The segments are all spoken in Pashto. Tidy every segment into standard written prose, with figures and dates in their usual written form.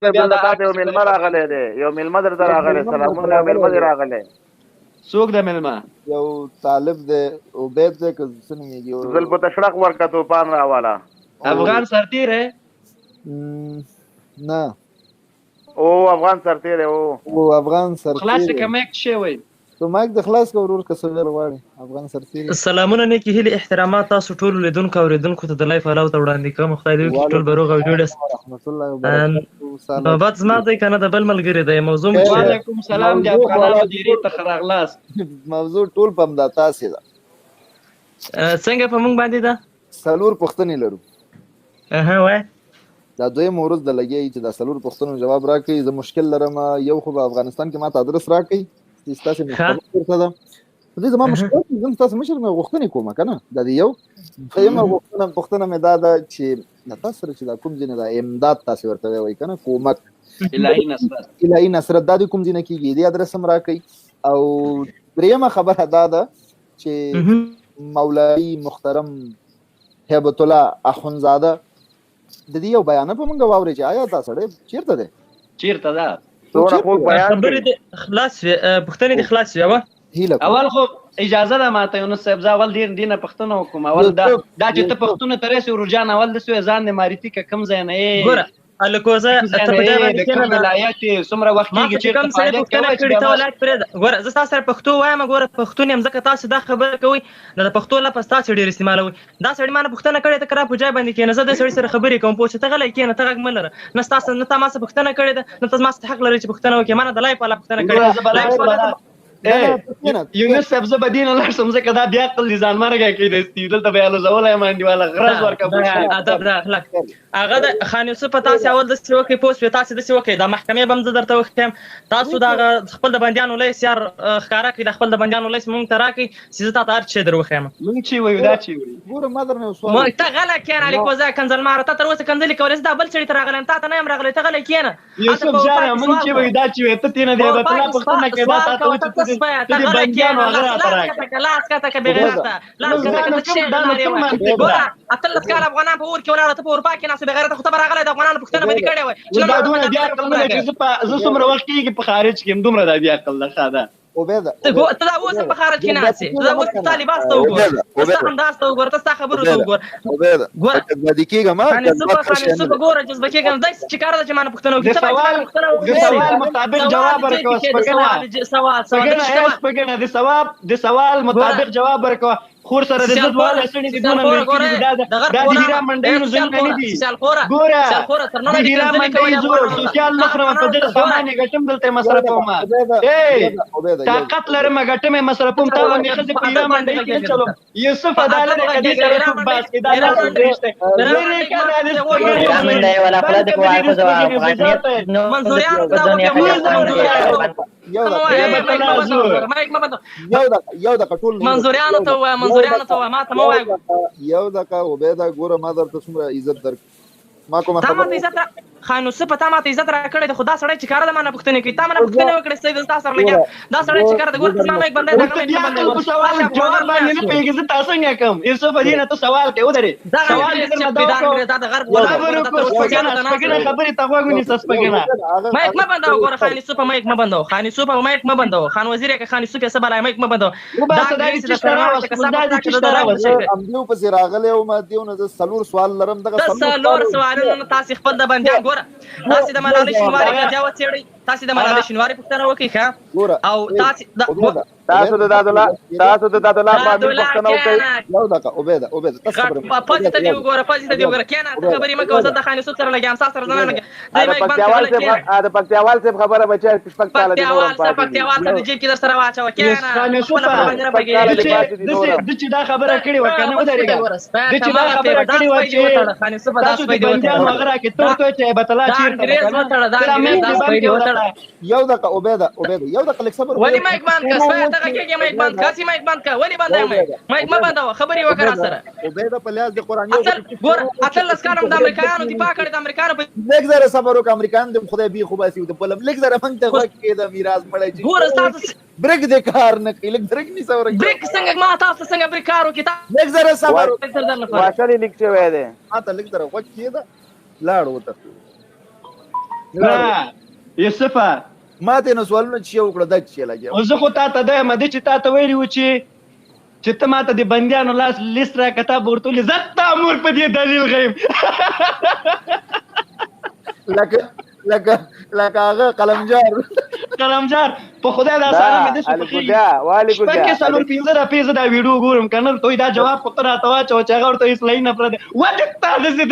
بیا د تاسو یو مېلمه راغلی دی، یو مېلمه درته راغلی. سلامونه، یو مېلمه دی راغلی. څوک د مېلمه؟ یو طالب دی، عبید دی که څه نومېږي؟ زلفو ته شړق ورکړه توپان راواله. افغان سرتیر ہے؟ نه. او افغان سرتیر دی. او افغان سرتیر. خلاص که مایک شوی. تو مایک د خلاص کا ورور که څه ویل غواړي افغان سرتیر. سلامونه نیکی هیلې احترامات تاسو ټول لیدونکو او اوریدونکو ته د لایف الاو ته وړاندې کوم. خدای دې وکړي ټول به روغ او جوړ اوسئ. رحمت الله وبرکاته. نوبت زما دی کنه د بل ملګری دی. موضوع وعلیکم سلام د افغان مدیریت ته خراغلاس. موضوع ټول په همدا تاسې ده. څنګه په موږ باندې ده؟ څلور پوښتنې لرو. اها وای. دا دویم ورځ د لګي چې د څلور پوښتنو جواب راکړي. زه مشکل لرم، یو خو په افغانستان کې ماته ادرس راکړي چې تاسو مخابره ورته ده. دې زما مشکل دی، زه تاسو مشر مې غوښتنې کوم کنه. دا یو یم غوښتنه مې دا ده چې تاسو سره چې دا کوم ځینې دا امداد تاسو ورته وایي کنه، کومک الهي نصرت دا کوم ځینې کېږي دې ادرس هم راکړي. او دریمه خبره دا ده چې مولوي محترم هیبت الله اخونزاده د دې یو بیان په موږ واوري چې آیا دا سړی چیرته دی؟ چیرته ده؟ څومره خوږ بیان خبرې دې خلاص پوښتنې دې خلاص شوې. اول خو اجازه ده ماته یونس صاحب، زه اول ډېر نه پښتنه وکړم. اول دا چې ته پښتونه ته رسې ورجان اول داسې ځان دې معرفي کړه کوم ځای نه یې. ګوره الکوزه ته په دې باندې کوم ولایت څومره وخت کېږي چې کوم څه پښتنه کړي ته ولایت پرې. ګوره زه تاسو سره پښتو وایم، ګوره پښتون یم ځکه تاسو دا خبره کوئ د پښتو لپاره تاسو ډېر استعمالوئ. دا سړی ما نه پښتنه کړې ته کرا په ځای باندې کېنه، زه د سړي سره خبرې کوم پوه چې ته غلی کېنه، ته غږ مه لره. نه تاسو نه تا ما څه پښتنه کړې ده، نه تاسو ما څه حق لرئ چې پښتنه وکړئ. ما نه د لایف والا پښتنه کړې. یونس صاحب زه به دې نه لاړ شم ځکه دا بیا عقل دې ځان مرګه کېدی دلته به الوزولی یم انډیواله غرض ورکړه. ادب ده اخلاق. هغه د خان یوسف په تاسې اول داسې وکړئ پوه شوې، تاسې داسې وکړئ. دا محکمې به هم زه درته وښیم. تاسو د خپل د بندیانو لیست یار ښکاره کړئ، د خپل د بندیانو لیست مونږ ته راکړئ چې زه تا ته هر شی در وښیم. مونږ چې وایو دا چې وایو. ګوره ما درنه یو سوال. ته غلی کېنه لیکوزه کنځلماره، ته تر اوسه کنځلې کولې. زه دا بل سړي ته راغلی یم، تا ته نه یم راغلی. ته غلی کېنه. یوسف جانه مونږ چې وایو دا چې وایو. ته تېنه د هیبت الله پوښتنه کوې دا تا ته وایي چې ته د بندیانو هغه راته راکړه. لاس کته که بېغیرته لاس کته که څه شی لرې وایي. ګوره 18 کاله افغانان په اور کې ولاړه، ته په اروپا کې ناست بېغیرته، خو ته به راغلی د افغانانو پوښتنه به دې کړې وای. دا دومره بیا عقل نه دی چې زه څومره وخت کېږي په خارج کې یم، دومره دا بیا عقل ده. ښه ده ته دا اوس په خارج کې ناست یې، ته دا اوس ستا لباس ته وګوره، ته ستا انداز ته وګوره، ته ستا خبرو ته وګوره. خان یوسف ګوره جذبه کېږم. داسې چې کار ده چې ما نه پوښتنه وکړي. د سوال مطابق جواب ورکوه. سپګنه د سوال مطابق جواب ورکوه. خور سره د زړه والا سړي د دونه ملګری دا د هیرا منډینو څنګه نه دي. ګوره د هیرا منډینو سوشال مخرم په دې سامان غټم دلته مصرفوم. طاقت لرم غټم مصرفوم. تا باندې خزه په هیرا منډی کې چلو. یوسف عدالت کدي سره په باس کې دا نه درېشته منډي ولا خپل د کوه په جواب غاټي منظوریان دا یو د ټول منظوریانو ته وای، منظوریانو ته وای، ما ته مو وای. یو دغه عبیده ګوره ما درته څومره عزت درک ما کومه خبره. تا ماته عزت خان یوسف ته ماته عزت راکړې ده، خو دا سړی چې کار ده ما نه پوښتنه کوي. تا ما نه پوښتنه وکړې سید تا سره لګیا. دا سړی چې کار ده ګوره ته ما یک بندې دا کوم په سوال جواب باندې نه پیږي. زه تاسو څنګه کوم یوسف دې نه ته سوال کوي ودرې سوال دې نه دا د غرب ولا خبرې ته غوږ ونیسه. سپګنه مایک ما بنداو. ګوره خان یوسف مایک ما بنداو، خان یوسف مایک ما بنداو، خان وزیر که خان یوسف سبا مایک ما بنداو. دا چې سره امدیو په راغله او ما دیونه د سلور سوال لرم. دغه سلور سوالونه تاسو خپل د بندیان ګوره. تاسو د ملالۍ شینواري کجاوه څېړئ، تاسو د ملالۍ شینواري پوښتنه وکړئ ښه. او تاسو د داد الله باندې پوښتنه وکړئ. یو دغه عبیده تاسو خبره پاتې ته دی وګوره، پاتې ته دی وګوره. کېنه ته خبرې مه کوه. زه د خان یوسف سره لګیا یم، ستا سره زه نه لګیا. د پکتیاوال صاحب خبره بچی شپږ کاله دي نور هم پکتیاوال صاحب د جیب کې در سره واچوه. کېنه د چې دا خبره کړې وه که نه ودرېږه. د چې دا خبره کړې وه چې تاسو د بندیانو هغه راکړې ته چې هیبت الله چېرته. یو دغه عبیده یو دغه لږ صبر ولې مایک بند کړه؟ دغه کېږي مایک بند کړه. مایک بند کړه. ولې بندوې مایک مه بندوه. خبرې وکړه سره. عبیده په لحاظ د قرآن ګوره 18 کاله د امریکایانو دفاع کړې. د امریکایانو لږ ذره صبر وکړه. امریکایان د خدای بي خو باسي د بل لږ ذره موږ ته غوږ کېده میراث مړی. ګوره تاسو بریک د کار نه کوي. لږ درک نیسه ورګ بریک څنګه ما تاسو څنګه بریک کار وکړي. لږ ذره صبر وکړه. واښلې لیک شوی دی. ما ته لږ ذره غوږ کېده لاړ وته. نه یوسفه ما ته نو سوالونه چې وکړه دا چې لګي او زه خو تا ته دا مده چې تا ته ویلی و چې ته ماته د بندیانو لاس لیست را کتاب ورته ولې زه تامور په دې دلیل غیم لکه هغه قلمجار په خدای دا ساره مې د شپږ کې څلور پنځه را پیزه دا ویډیو ګورم کنه ته دا جواب خو ته راته واچو چې هغه ورته اصلاحي نه پرده وټ تا دسې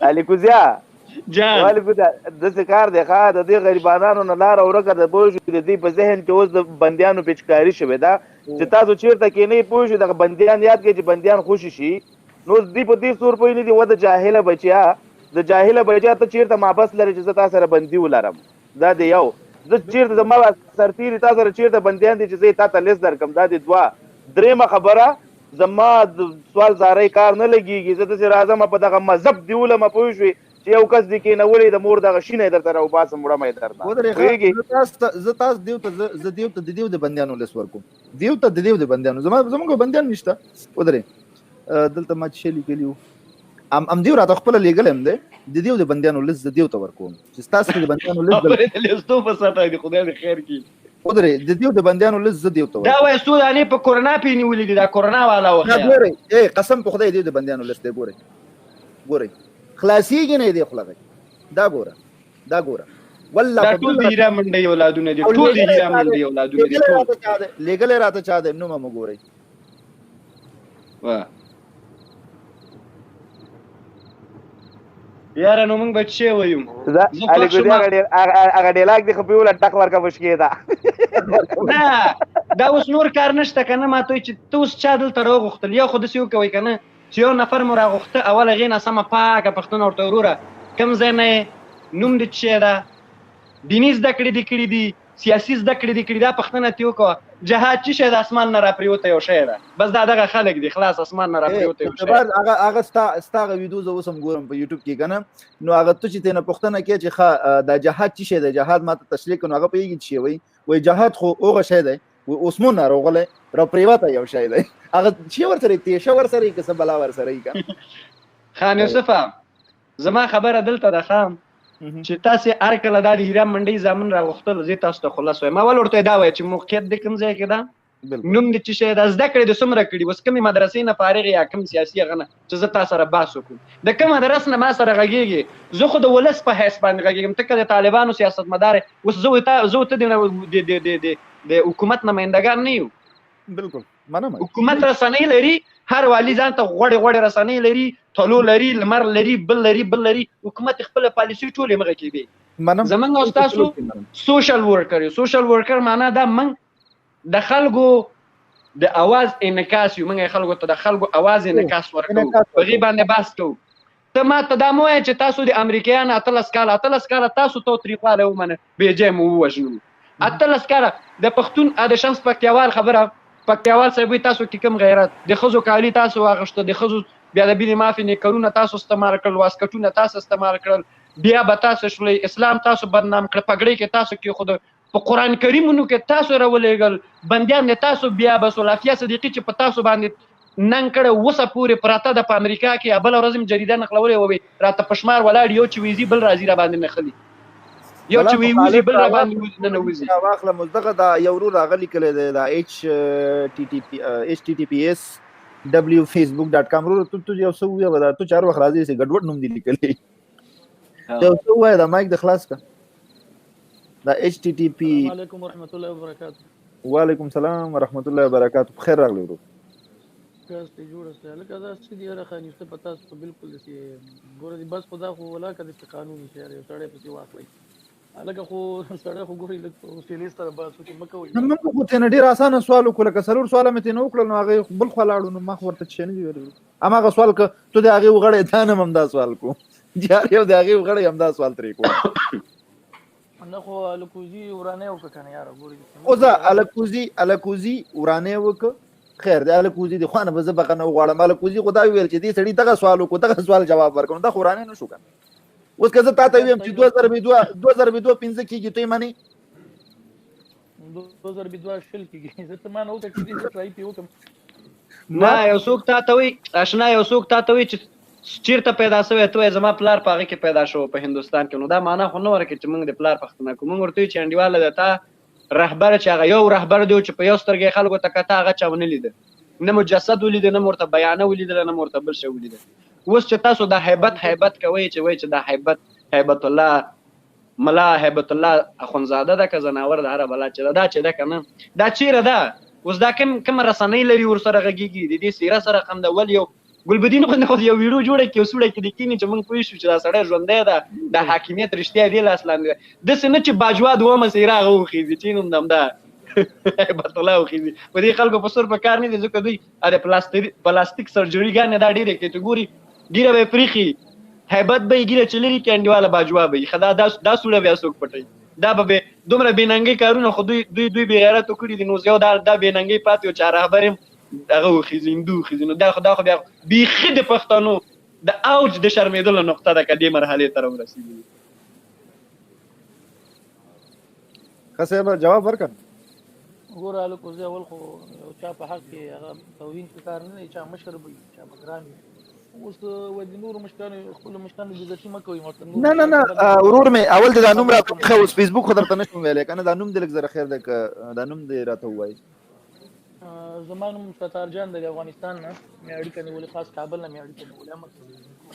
علي کوزیا جان والي کوزیا داسې کار دی ښه د دې غریبانانو نه لاره ورکه ده پوه شو د دې په ذهن کې اوس د بندیانو پیچکاري شوې ده چې تاسو چېرته کښېنئ پوه شو دغه بندیان یاد کړئ چې بندیان خوشي شي نو دوی په دې سور پوه نه دي و د جاهله بچیا د جاهله بچیا ته چېرته محبس لري چې زه تا سره بندي ولرم دا دی یو زه چېرته زما سرتېري تا سره چېرته بندیان دي چې زه یې تا ته لیست درکړم دا دی دوه درېیمه خبره زما د سوال زارۍ کار نه لګېږي زه داسې راځم په دغه مذهب دې ولمه پوه شوې چې یو کس دې کېنولی د مور دغه شینی درته راوباسم وړه مې درته پوهېږې زه تاسو دیو ته د دیو د بندیانو لیست ورکوم دیو ته د دیو د بندیانو زموږ بندیان نشته ودرې دلته ما چې شی لیکلي وو ام دیو راته خپله لیږلی هم دی د دیو د بندیانو لیست د دیو ته ورکوم چې ستاسو د بندیانو لیستو په ساته دي خدای دې خیر کړي ودرې د دیو د بندیانو لیست زه دیو ته دا وایي څو دانې په کورونا پې نیولي دي دا کورونا والا وخت ګورئ قسم په خدای دیو د بندیانو لیست دی ګورئ خلاصېږي نه دی خوله دا ګوره والله ټول د هیرا منډۍ اولادونه دي ټول د هیرا منډۍ اولادونه دي لېږلی راته چا دی نومه مو ګورئ یاره نو موږ به څه وایو علي کوزیا هغه ډیلاګ دې خو پې وله ټک ورکه مشکې ده نه دا اوس نور کار نشته که نه ما ته چې ته اوس چا دلته راوغوښتل یا خو داسې وکوئ که نه چې یو نفر مو راغوښته اول هغې نه سمه پاکه پښتنه ورته وروره کوم ځای نه یې نوم دې څه شی ده دیني زده کړې دې کړي دي سیاسي زده کړې دې کړي دا پښتنه ترې وکړه جهاد څه شی د اسمان نه راپرېوته یو شی ده بس دا دغه خلک دي خلاص اسمان نه راپرېوته یو شی هغه ستا هغه ویډیو زه اوس هم ګورم په یوټیوب کې که نه نو هغه ته چې ترېنه پوښتنه کوې چې ښه دا جهاد څه شی دی جهاد ما ته تشریح کړو نو هغه پوهېږي چې شی وایي جهاد خو هغه شی دی اوسمون راغلی راپرېوته یو شی دی هغه چې ورسره تیشه ورسره یي که څه بلا ورسره یي که خان یوسفه زما خبره دلته ده ښه چې تاسې هر کله دا د هیرا منډۍ زامن راغوښتل زه تاسو ته خلاص وایم اول ورته دا وایه چې موقعیت د کوم ځای کې ده نوم دې څه شی ده زده کړې د څومره کړي اوس کومې مدرسې نه فارغ یا کوم سیاسي هغه نه چې زه تا سره بحث وکړم د کوم مدرس نه ما سره غږېږي زه خو د ولس په حیث باندې غږېږم ته که د طالبانو سیاستمدار اوس زه ته د حکومت نمایندګان نه یو بالکل منم حکومت رسنۍ لري هر والی ځان ته غوړې رسنۍ لري تلو لري لمر لري بل لري حکومت خپله پالیسي ټولې مخه کوي زمونږ او ستاسو سوشل ورکر یو سوشل ورکر معنا دا موږ د خلکو د اواز انعکاس یو موږ خلکو ته د خلکو اواز انعکاس ورکوو په هغې باندې بحث کوو ته ما ته دا مه وایه چې تاسو د امریکایانو 18 کاله تاسو تاوتریخوالی ومنه بېجای مو ووژنو 18 کاله د پښتون د شمس پکتیاوال خبره پکتیاوال صاحب وایي تاسو کې کوم غیرت د ښځو کالي تاسو واغوښته د ښځو بیا د بینې مافي نیکرونه تاسو استعمال کړل واسکټونه تاسو استعمال کړل بیا به تاسو شولئ اسلام تاسو بدنام کړ پګړۍ کې تاسو کېښود په قرآن کریمونو کې تاسو راولېږل بندیان د تاسو بیا بس لافیه صدیقي چې په تاسو باندې نن کړه اوسه پورې پراته ده په امریکا کې بله ورځ مې جریده نقلولې ووی راته په شمار ولاړ یو چې ویزي بل راځي را باندې نښلي یو چې ویوزي بل را باندې ننوځي واخله مصدقه دا یو ورور هغه لیکلی دی دا HTTPS www.facebook.com ورور تو یو څه ووایه به دا تو چې هر وخت راځې چې ګډوډ نوم دې لیکلی یو څه ووایه دا مایک د خلاص کړه دا HTTP علیکم ورحمت الله وبرکاته وعلیکم السلام ورحمت الله وبرکاته بخیر راغلی ورور کاسته جوړه سره لکه دا څه دی را خاني څه پتا څه بالکل دې ګوره دې بس خدا خو ولا کده چې قانوني شهر یو سړی پسې واخلي لکه خو سړی خو ګوري لکه سیلیس تر باسو چې مکوي نو خو ته نه ډیر اسانه سوال وکړه که څلور سوال مې ته نو وکړل نو هغه بل خو لاړو نو ما خو ورته چې نه دی ویل اما هغه سوال ک ته د هغه وغړې ته نه هم دا سوال کو یار یو د هغه وغړې هم دا سوال ترې کو نه خو الکوزي ورانه وکنه یار ګوري خو ځه الکوزي ورانه وک خیر د الکوزي د خوانه به زبقه نه غواړم الکوزي خدای ویل چې دې سړی دغه سوال وکړو دغه سوال جواب ورکړو دا خورانه نه شو کنه اوس که زه تا ته ویم چې 2002 پنځه کېږي ته یې منې 2002 شل کېږي زه ته ما نه وکړه چې دې ټرای پې وکړم نه یو څوک تا ته وایي اشنا یو څوک تا ته وایي چې چیرته پیدا شوی ته زما پلار په هغه کې پیدا شو په هندستان کې. نو دا معنا خو نه ورکړي چې موږ د پلار پښتانه کوو. موږ ورته چې انډیواله ده تا رهبر چې هغه یو رهبر دی چې په یو سترګې خلکو ته کته هغه چا ونه لیده، نه مجسد ولیده، نه ورته بیانه ولیدله، نه ورته بل شی ولیده. اوس چې تاسو دا هیبت کوئ چې وایي چې دا هیبت الله ملا هیبت الله اخونزاده ده که زناور ده هره بلا چې دا چې ده که نه دا چیرې ده. اوس دا کوم رسنۍ لري ورسره غږېږي د دې څېره سره قندول. یو ګلبدین خو یو ویډیو جوړه کړي یو سوړه کې د کینی چې موږ پوه شو چې دا سړی ژوندی ده، د حاکمیت رښتیا دی لاس لاندې ده. داسې نه چې باجوا دومه څېره هغه وخېږي چې نوم د همدا هیبت الله وخېږي. په دې خلکو په سر په کار نه دي ځکه دوی د پلاستیک سرجریګانې دا ډېرې کوي. ته ګوري ګیره به یې پرېښي هیبت به یې ګیره چې لري کې انډیواله باجوا به یي. ښه دا سوړه بیا څوک پټوي؟ دا به دومره بېننګۍ کارونه خو دوی بې غیرتو کړي دي. نو یو دا بېننګۍ پاتې و چې رهبر یم هغه وخېږي هندو وخېږي. نو دا خو بیا بیخي د پښتنو د اوج د شرمېدلو نقطه ده که دې مرحلې ته راورسېدلي. ښه صاحب جواب ورکړه. ګوره هلکو زه اول خو یو چا په حق کې هغه توهین په کار نه دی، چا مشر وي چا مګران وي. اوس د نورو مشرانو خپلو مشرانو بېزتي مه کوئ. نه ورور مې اول د دا نوم راته ښه اوس فیسبوک خو درته نشم ویلی که نه دا نوم دې لږ زره خیر دی که دا نوم دې راته ووایي. زما نوم ستار جان دی، افغانستان نه مې اړیکه نیولې، خاص کابل نه مې اړیکه نیولې. امر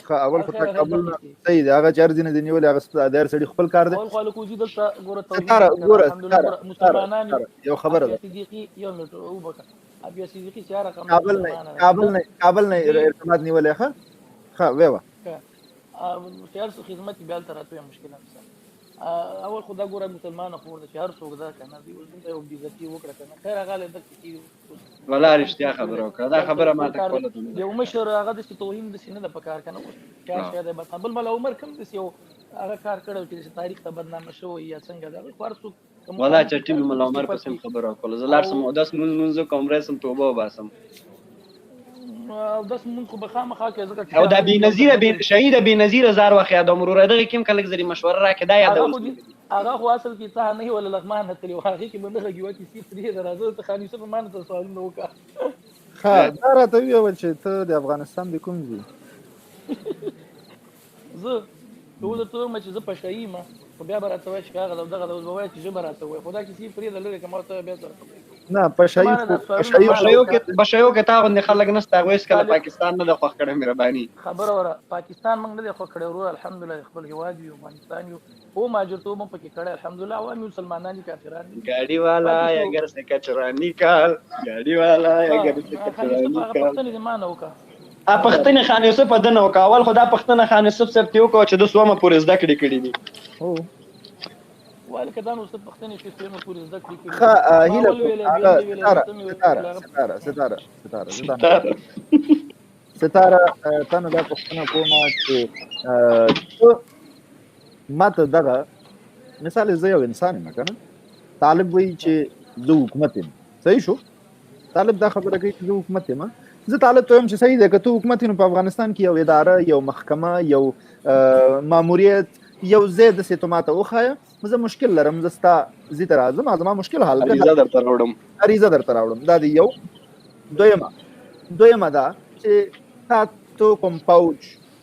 ښه اول خو تا کابل نه صحیح دی، هغه چې هر ځینې دې نیولې هغه دایر سړي خپل کار دی. اول خو هلکو زه دلته ګوره الحمدلله مسلمانان یو خبره ده صدیقي یو منټ وبکه ابي صدیقي چې هغه کابل نه ارتباط نیولې. ښه ویې وه خیال سو خدمت بیا هلته راته مشکل نشته. اول خو دا ګوره مسلمانه خور ده چې هر څوک ده که نه دوی اوس دلته یو بېزتي وکړه که نه خیر هغه له دلته کېږي. والله رښتیا خبره وکړه، دا خبره ماته کوله ده. یو مشر هغه داسې توهین داسې نه ده په کار که نه. اوس کار شی دی بس بل ملا عمر کوم داسې یو هغه کار کړی چې داسې تاریخ ته بدنامه شوی یا څنګه ده خو هر څوک والله چټي مې ملا عمر پسې خبره وکړله. زه لاړ سم اودس لمونځ وکړم رسم توبه وباسم اودس مونږ خو به خامخا کوې ځکه او دا بېنظیره شهید بېنظیره زار وخت یادوم وروره دغه کې هم که لږ زرې مشوره راکړې دا یادوم. هغه خو اصل کې څه نه وي ولا لغمان هتلي او هغې کې به نه غږي وکړي سي پرې ده راځه ته خان یوسف ما نه ته سوالونه وکړه. ښه دا راته وویل چې ته د افغانستان د کوم ځای؟ زه که ودرته ووایم چې زه پشهیي یم خو بیا به راته وایي چې هغه دغه ده اوس به وایي چې ژبه راته ووایي خو دا کیسې پرېږده لرې که ما ورته بیا سره نه پشهیي بشهیو کې تا غوندې خلک نشته هغوی هېڅکله پاکستان نه ده خوښ کړی مهرباني خبره وره پاکستان موږ نه دی خوښ کړی ورور الحمدلله خپل هېواد یو افغانستان یو هو مهاجرتوب هم پکې کړی الحمدلله عوام یو مسلمانان دي کافران دي ګاډي والا اگر سے کچرا نکال ګاډي والا اگر سے کچرا نکال. پښتنې دې ما نه وکړه پښتنې خان یوسف په ده نه وکړه. اول خو دا پښتنه خان یوسف صاحب ته وکړه چې ده څومره پورې زده کړې کړي دي. وایي که دا نو څه پښتنې چې څومره پورې زده کړې کړي. ښه ستاره تا نه دا پوښتنه کومه چې ما ته دغه مثال زه یو انسان یم که نه طالب وایي چې زه حکومت یم صحیح شو طالب دا خبره کوي چې زه حکومت یم زه طالب ته وایم چې صحیح دی که ته حکومت یې نو په افغانستان کې یو اداره یو محکمه یو ماموریت یو ځای داسې ته ماته وښایه زه مشکل لرم زه ستا ځای ته راځم زما مشکل حل عریضه درته راوړم دا دی یو. دویمه دا چې تا کوم پوج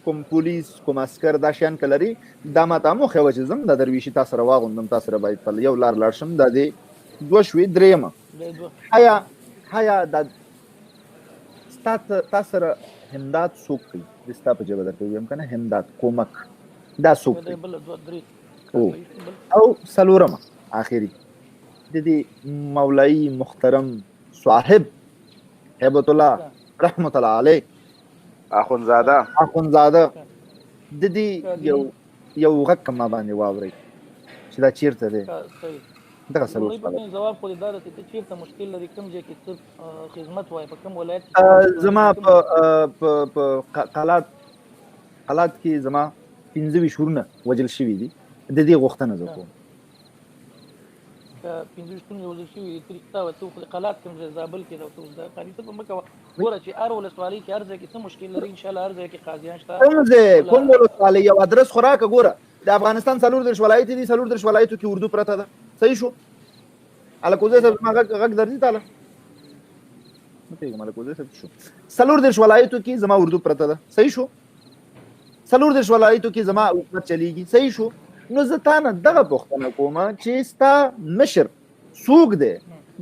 کوم پولیس کوم عسکر دا شیان که لري دا ماته هم وښیوه چې ځم دا درویشي تا سره واغوندم تا سره باید په یو لار لاړ شم دا دی دوه شوې. درېیمه حیا دا تا سره همداد څوک کوي د ستا په ژبه درته ووایم که نه همداد کومک دا څوک کوي او څلورمه آخري د دې مولایي محترم صاحب هیبت الله رحمت الله علیه اخونزاده د دې یو غږ که ما باندې واورئ چې دا چیرته دی دغه څلور جواب خو دې دا ده چې ته چېرته مشکل لري کوم ځای کې څه خدمت وایي په کوم ولایت زما په قلات کې زما 15 ورونه وژل شوي دي د دې غوښتنه زه کوم. 15 ورونه وژل شوي دي طریقه ته خو قلات کوم ځای زابل کې ده اوس دا قانون ته مه کوه ګوره چې هر ولسوالۍ کې هر ځای کې څه مشکل لري انشاءالله هر ځای کې قاضیان شته کوم ولسوالۍ یو ادرس خو راکړه ګوره د افغانستان 34 ولایت دي 34 ولایتو کې اردو پرته ده صحیح شو الکوزه صاحب ما غږ درځي تعالی نه پیغام الکوزه صاحب شو 34 ولایتو کې زما اردو پرته ده صحیح شو څلور دېرش ولایتو کې زما حکومت چلیږي. صحیح شو. نو زه تا نه دغه پوښتنه کوم چې ستا مشر څوک دی،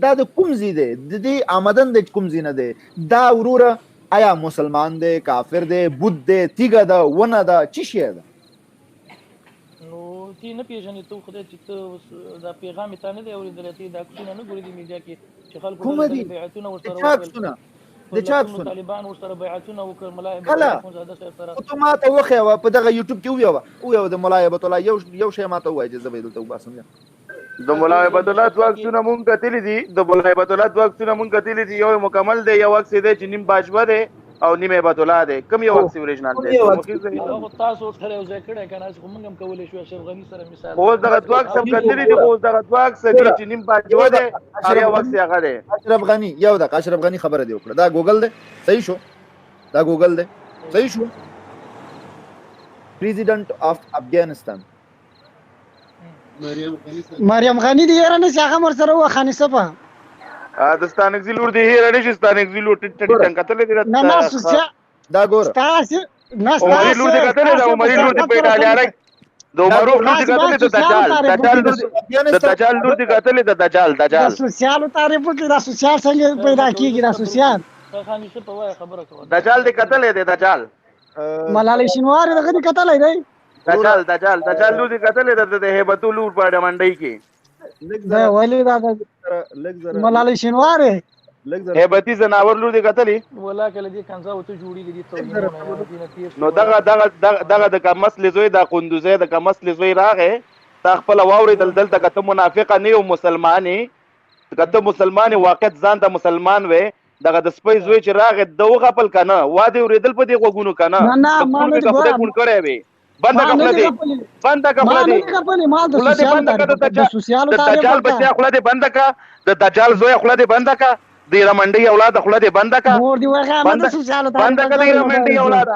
دا د کوم ځای دی، د دې آمدن د کوم ځای نه دی، دا وروره آیا مسلمان دی، کافر دی، بت دی، تیږه ده، ونه ده، څه شی ده؟ نو تی نه پیژنې ته خدای چې ته دا پیغام تا نه دی اورېدلی، ته دا عکسونه نه ګورې د میډیا کې چې خلکو کومه دي؟ بیعتونه ورسره د چا عکسونه؟ د چا عکسونه؟ طالبان ورسره بیعتونه وکړل، ملا کله؟ اخوندزاده صاحب سره. خو ته ماته وښیوه په دغه یوټیوب کې وویوه د ملا هیبت الله یو شی ماته ووایه چې زه به یې دلته وباسم. د ملا هیبت الله دوه عکسونه مونږ کتلي دي، د ملا هیبت الله دوه عکسونه مونږ کتلي دي، یو مکمل دی، یو عکس دی چې نیم باجوه دی او نیم هیبت الله دی. کوم یو عکس اوریجنال دی؟ هغه تاسو سره یو ځای کړی که نه، خو موږ هم کولی شو اشرف غني سره مثال. اوس دغه دوه عکس هم کتلي دي، خو اوس دغه دوه عکس دي چې نیم باجوه دی او یو عکس هغه دی. اشرف غني یو دغه اشرف غني خبره دی وکړه، دا ګوګل دی. صحیح شو. دا ګوګل دی. صحیح شو. پریزیډنټ اف افغانستان مریم غنی دی یاره نشي هغه مر سره وخاني صفه د ستانګزی لور دی هیر نشي ستانګزی لور ټټ ټنګ کتلې دی. نه نه سوسیا دا ګور تاسو نه عمرې لور دی کتلې دا عمرې لور دی په ډالره د عمرو لور دی کتلې د دجال لور دی کتلې د دجال سوسیالو تعریف کې دا سوسیال څنګه پیدا کیږي دا سوسیال خاني څه په وای خبره کوي. دجال دی کتلې دی دجال ملالۍ شینوار دغه دی کتلې دی دجال لور دی کتلې د هیبت لور په منډي کې دا ولی دا ملالۍ شینوار هیبتی زناور لور دی کتلې ولا کله دې کنځا وته جوړیږي دي نو دغه د کمسل زوی د قندوزه د کمسل زوی راغې تا خپل واوري دلته کته منافقه نه او مسلمانې کته مسلمانې واقعیت ځان ته مسلمان وې دغه د سپي زوی چې راغې دوغه خپل کنه واده ورېدل په دې غوګونو کنه نه ما نه خپل کون کړې وې بنده خپل دې بنده خپل دې د سوسیالو دجال بچا خپل دې بنده کا د دجال زوی خپل دې بنده کا د رمنډي اولاد خپل دې بنده کا مور دی وغه بنده سوسیالو بنده کا د رمنډي اولاد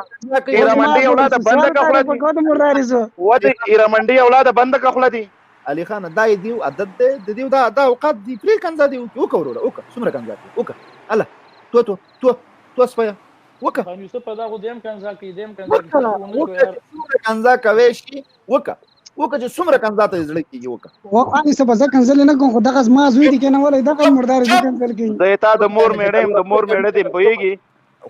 رمنډي اولاد بنده کا خپل دې کوم مرداريزو و دې رمنډي اولاد بنده کا خپل دې علي خان دا دیو عدد د دیو دا اوقات دی پری کنځه دی وکړو وکړه څومره کنځه وکړه الله تو سپیا وکړه خاني څه په دا خو دیم کنځه کې دیم کنځه کوي شي وکړه چې څومره کنځه ته زړه کیږي وکړه وقانی څه بزه کنځل نه کوم خو دغه ما زوی دي کنه ولې دغه مردار دي کنځل کی زه تا د مور میړه دې پويږي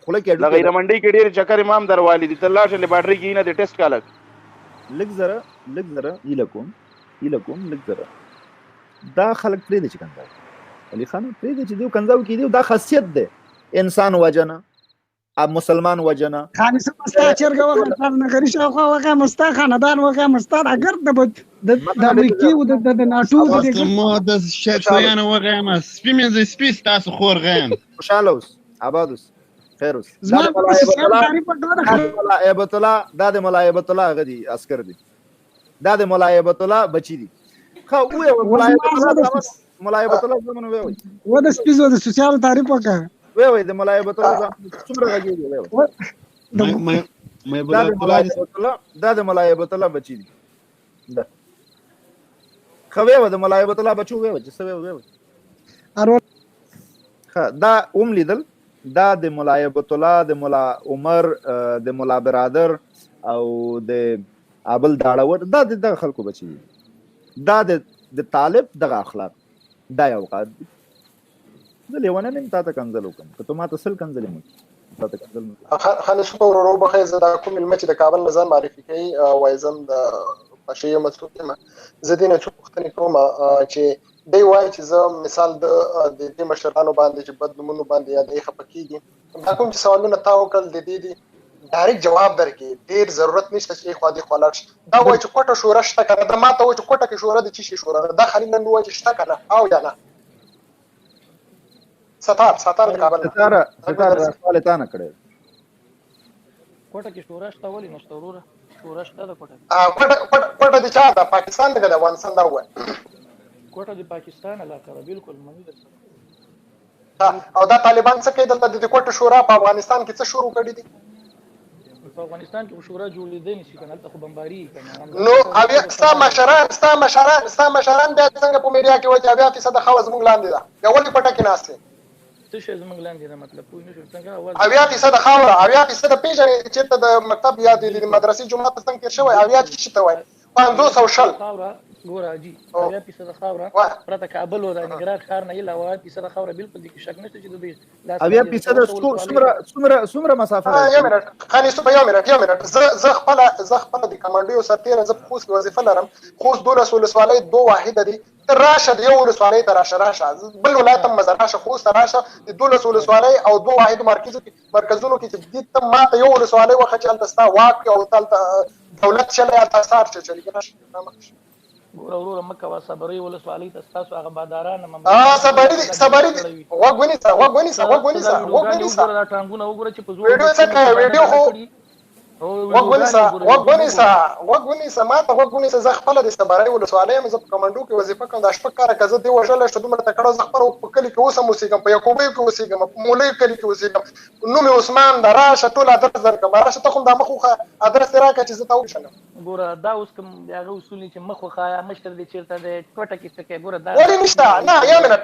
خله کې د غیر منډي کې ډیر چکر امام دروالي دي تلاشه لیبارټري کې نه د ټیسټ کالک لګ زره یلکم لګ زره دا خلک پرې دي چې کنځه علي خان پرې دي چې دیو کنځاو کې دیو دا خاصیت ده انسان وجنه اب مسلمان وجنه خاني سمستا چرګه وغه نه غری شاوخه وغه مستا خاندان وغه مستا اگر د امریکای او د ناتو د ما د شیطان وغه ما سپیمنز سپیس تاسو خور غیم خوشالوس آبادوس خیروس هیبت الله دا د ملا هیبت الله غدي عسكر دي دا د ملا هیبت الله بچی دي خو ملا هیبت الله زمونه وي و د سپیزو د سوسیال تعریف وکړه وای د ملای بتل څومره غږی وای دا د ملای بتل بچی دي دا خو د ملای بتل بچو وای چې سوي وای دا لیدل دا د ملای بتل د مولا عمر د مولا برادر او د ابل داړور دا د خلکو بچی دا د طالب دغه اخلاق دا یو قاد زه لیوانه نیم تا ته کنځل وکړم که ته ما ته سل کنځلې مو تا ته کنځل خانه شو ورو بخیر زه دا کوم علمه چې د کابل نظام معرفي کوي وایزم د پښې مسلوب یم زه دې نه پوښتنه کوم چې دی وایي چې زه مثال د دې مشرانو باندې چې بد نومونو باندې یادې خپکیږي دا کوم چې سوالونه تا وکړل د دې ډایرکټ جواب درکې ډیر ضرورت نشته چې خو دې خلاص دا وایي چې کوټه شورا شته کنه دا ما ته وایي چې کوټه کې شورا د چی شي شورا دا خالي نن وایي چې شته کنه او یا نه ستار د کابل ستاره سوال تا نه کړی کوټه کې شورا شته ولې نشته وروره شورا شته د کوټه د چا د پاکستان د افغانستان دا وایي کوټه د پاکستان علاقه بالکل منی ده او دا طالبان څه کوي دلته د کوټه شورا په افغانستان کې څه شروع کړی دي په افغانستان کې شورا جوړېدې نشي کنه ته خو بمباري کنه نو اویا ستا مشران بیا څنګه په میډیا کې وایي 80% خو زموږ لاندې ده یا ولې پټه کې ناشته څه شی زموږ لاندې ده مطلب پوه نه شو څنګه اواز 80% خاوره 80% پیژنې چې ته د مکتب یا د مدرسې جمعه په څنګه تیر شوی 80 څه ته وایي 500 خاوره ګوره جی 80% خاوره پرته کابل او د نګران ښار نه علاوه 80% خاوره بالکل د شک نشته چې د دوی 80% څومره مسافه یو منټ خاني سو یو منټ زه خپل د کمانډو سرتیر زه خوست وظیفه لرم خوست 12 ولسوالۍ 2 واحده دي راشه د یو ولسوالۍ ته راشه بل ولایت هم راشه خوست راشه د 12 ولسوالۍ او 2 واحد مرکزونو کې چې ته ما ته یو ولسوالۍ وخت چې الته ستا واک او دولت چلے تاسار چلی راشه ورور مکه وا صبري ولسوالۍ ته تاسو هغه باداران صبري وګونی سا دا ټانګونه وګوره چې په زور ویډیو خو وګونی سا ما ته وګونی سا زه خپل د صبري ولسوالۍ مې په کمانډو کې وظیفه کوم د شپه کار کزه دی وژل شته دومره تکړه زه خبر په کلی کې اوسم اوسېږم په یعقوبي کې اوسېږم په مولوي کلی کې اوسېږم نوم عثمان د راشه ټول ادرس درکم راشه ته کوم د مخوخه ادرس راکړه چې زه تا وښنم ګوره دا اوس کوم هغه اصول چې مخوخه مشتر دي چیرته د کوټه کې څه ګوره دا ولی نشته نه یو منټ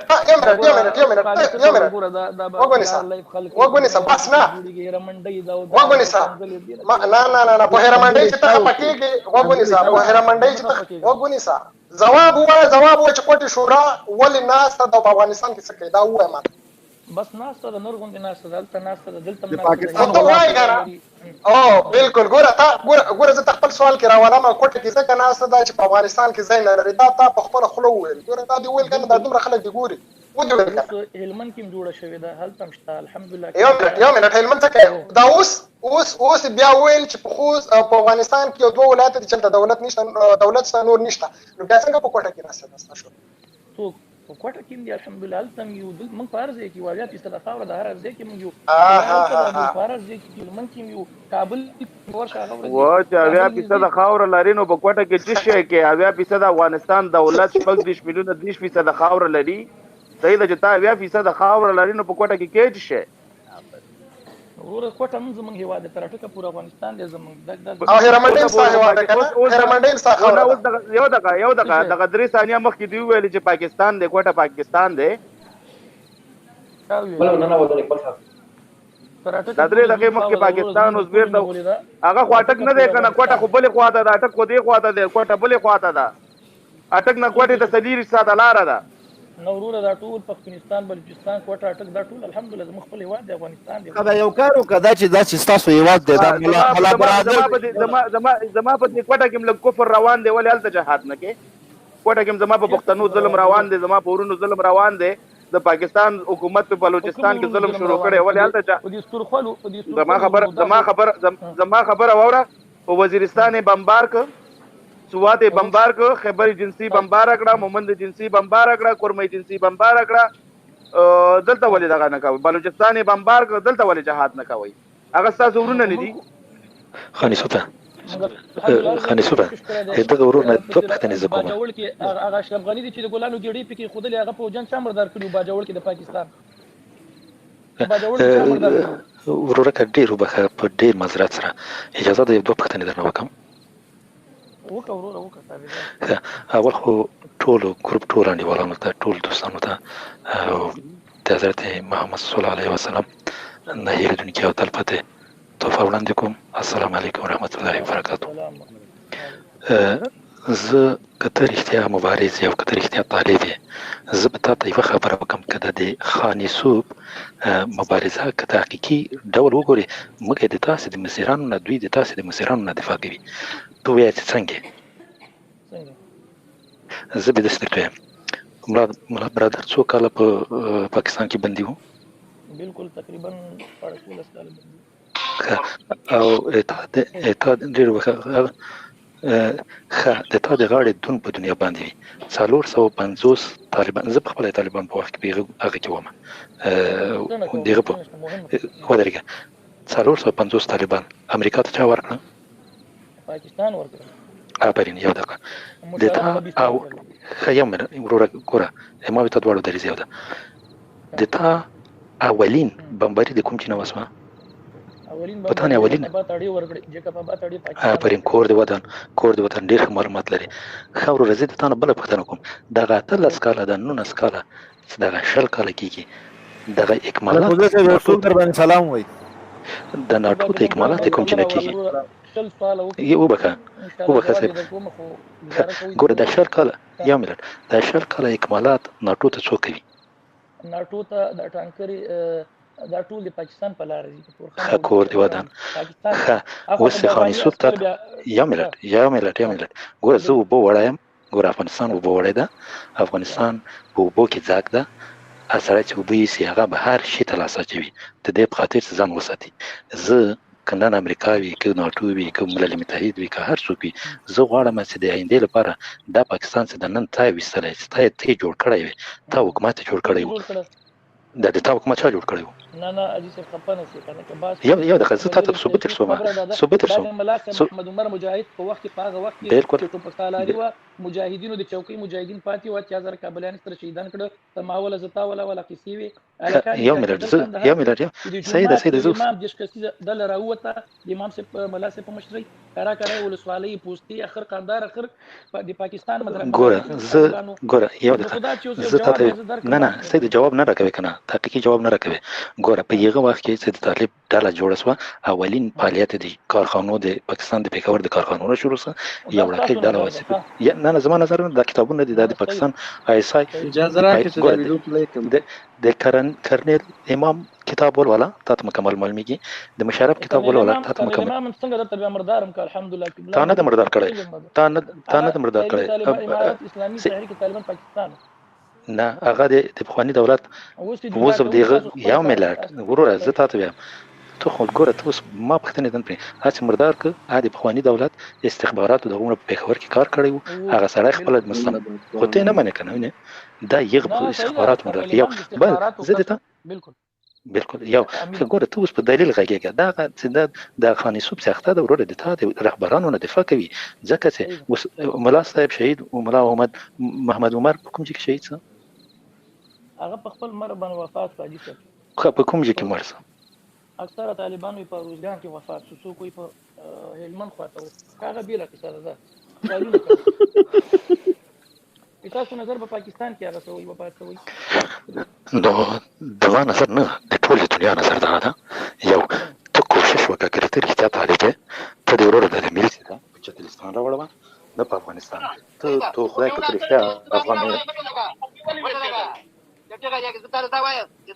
وګونی سا بس نه وګونی سا نه په هرمنډي چې ته پکېږي وګونی سا جواب وای چې کوټه شورا ولې ناسته د افغانستان کې څه کوي دا وای ما بس ناسته د نور غونډه ناسته دلته ناسته دلته پاکستان وای ګره او بالکل ګوره زه خپل سوال کې راولم کوټه کې څه ناسته دا چې په افغانستان کې ځای نه لري دا تا په خپل خلو ویل ګوره دا دی ویل کنه دا دومره خلک دی ګوري هلمند کې جوړه شوې ده هلته مشته الحمدلله یو منټ هلمند څه کوي دا اوس بیا ویل چې په خوست په افغانستان کې یو دوه ولایت دي چې دولت نشته دولت څخه نور نشته نو بیا څنګه په کوټه کې ناسته شو تو په کوټه کې دی الحمدلله هلته یو موږ فرض یې کې واجب است خاور د هر ځای کې موږ یو فرض یې کې هلمند کې یو کابل ورشه و چې 80% خاور لري نو په کوټه کې چې شي کې 80% افغانستان دولت 15 میلیونه 20% خاور لري صحیح ده چې تا 80% خاور لري نو په کوټه کې کې شي ورو کوټه موږ زمونږ هیواد ته راټکه پورا افغانستان دی زمونږ د او هرمنډین ستا هیواد کنه هرمنډین ستا خاور یو دغه 3 ثانیه مخکې دی ویل چې پاکستان دی کوټه پاکستان دی دا 3 دقیقې مخکې پاکستان اوس بیرته هغه خو اټک نه دی کنه کوټه خو بلې خواته ده اټک خو دې خواته ده کوټه بلې خواته ده اټک نه کوټه ته سلیری ساده لاره ده نوروره دا ټول پښتونستان بلوچستان کوټه اټک دا ټول الحمدلله زموږ خپل هیواد دی افغانستان دی دا یو کار وکړه چې تاسو هیواد دی دا ملا برادر زما په کوټه کې لږ کفر روان دی ولې هلته جهاد نه کې کوټه کې زما په پښتنو ظلم روان دی زما په ورونو ظلم روان دی د پاکستان حکومت په بلوچستان کې ظلم شروع کړي ولې هلته زما خبره واوره په وزیرستان بمبار ک سوات بمبار کو خیبر جنسی بمبار کړه مومند جنسی بمبار کړه کورمای جنسی بمبار کړه دلته ولې دغه نه کوي بلوچستان بمبار کو دلته ولې جهاد نه کوي هغه تاسو ورونه نه دي خاني سوته دغه ورونه په پښتني زکوم باجوړ کې هغه اشرف غنی دي چې د ګلانو ګډي پکې خودلې هغه په جنگ شامردار کړو باجوړ کې د پاکستان باجوړ کې شامردار کړو ورونه کډې روبخه په ډېر مزرات سره اجازه ده یو دوه پښتني درنه وکم اول خو ټول ګروپ ټول انډیوالانو ته ټول دوستانو ته د حضرت محمد صلی الله علیه وسلم نه هیریدونکي او تلپاتې تحفه وړاندې کوم السلام علیکم ورحمت الله وبرکاتو زه که ته رښتیا مبارز یې او که ته رښتیا طالب یې زه به تا ته یوه خبره وکړم که د دې خانیسوب مبارزه که ته حقیقي ډول وګورې موږ د تاسې د مسیرانو نه دوی د تاسې د مسیرانو نه دفاع کوي تو وایې چې څنګه زه به داسې درته وایم ملا برادر څو کاله په پاکستان کې بندي وو بالکل تقریبا 14 کاله او اتحاد ډېر وخت د تا د غاړې دون په دنیا باندې وي 450 طالبان زه په خپل طالبان په وخت کې هغه کې وم دغه په ودرېږه 450 طالبان امریکا ته چا ورکړه پاکستان ورکړه آفرین یو دقیقه د تا او ښه یم وروره ګوره ما ته دواړو دریځ یو ده د تا اولین بمباري د کوم چې نه وسوه پتانه اولین آفرین کور د وطن ډېر ښه معلومات لري ښه وروره زه د تا نه بله پوښتنه کوم دغه 18 کاله د 19 کاله چې دغه 20 کاله کېږي دغه اکمالات سلام وای د ناټو د اکمالات کوم چې نه کېږي وبخه صاحب ګوره دا 10 کاله یو منټ دا 10 کاله اکمالات ناټو ته څوک کوي ناټو ته د ټانکري دا ټول د پاکستان په لار دي کور دی ودان اوس خاني سوت ته یو منټ ګوره زه وبو وړایم ګوره افغانستان وبو وړی ده افغانستان په وبو کې ځاګ ده سړی چې اوبه یوسي هغه به هر شي ته لاس اچوي د دې په خاطر چې ځان وساتي زه که نن امریکا وي که ناټو وي که ملل متحد وي که هر څوک وي زه غواړم چې د آیندې لپاره دا پاکستان چې د نن تا یې ویستلی چې تا یې جوړ کړی وي تا حکومت یې جوړ کړی و دا د تا حکومت چا جوړ کړی و نه اجي صاحب خپه نه شي کنه که باس یو دغه زه تاسو ثبوت درسوم محمد عمر مجاهد په وخت په هغه وخت کې چې په سالاري و مجاهدینو د چوکۍ مجاهدین پاتې و 3000 کابلیان سره شهیدان کړه ته ماوله زتا ولا کیسې وي یو منټ صحیح ده امام د شکسي د لراوته امام صاحب ملا صاحب په مشرۍ کرا ولسوالۍ پوسټي اخر قندار اخر د پاکستان مدرسه ګوره یو ده زه تاسو نه صحیح جواب نه راکوي کنه تحقیقي جواب نه راکوي ګوره په یغه وخت کې چې د طالب ډله جوړه شوه اولین فعالیت د کارخانو د پاکستان د پیښور د کارخانو شروع شو یو راکټ ډله واسي نه زما نظر د کتابونو د پاکستان آیسای اجازه راکړئ چې دا ویډیو پلی کړم د کرنل امام کتاب ولولا تاسو مکمل معلومیږي د مشرف کتاب ولولا تاسو مکمل امام څنګه د تربیه مردارم ک الحمدلله تا نه د مردار کړی اسلامي تحریک طالبان پاکستان نه هغه د بخوانی دولت اوس دغه یو ملت وروره زه تاسو بیا ته خو ګوره ته اوس ما پښتنه دن پرې هڅه مردار ک د بخوانی دولت استخباراتو دغه په پیښور کې کار کړی هغه سره خپل مستند خو ته نه منې کنه دا یغ استخبارات مردار یو بل زه ته بالکل یو ګوره ته اوس په دلیل غږیږه دا د خاني سوب څخه د وروره د تا رهبرانو نه دفاع کوي ځکه چې ملا صاحب شهید او ملا محمد عمر کوم چې شهید څه هغه په خپل مر باندې وفات پاجي څه په کوم ځای کې مړ څه اکثره طالبانو په روزګان کې وفات شو کوئی په هلمند خواته هغه بیره کې سره ده تاسو نظر په پاکستان کې هغه سوي وفات شوی نو دغه نظر نه د ټول دنیا نظر ده یو ته کوشش وکړه چې ته رښتیا طالب ته د ورور د ملي ده چې تلستان راوړم نه په افغانستان ته خدای کې رښتیا افغان نه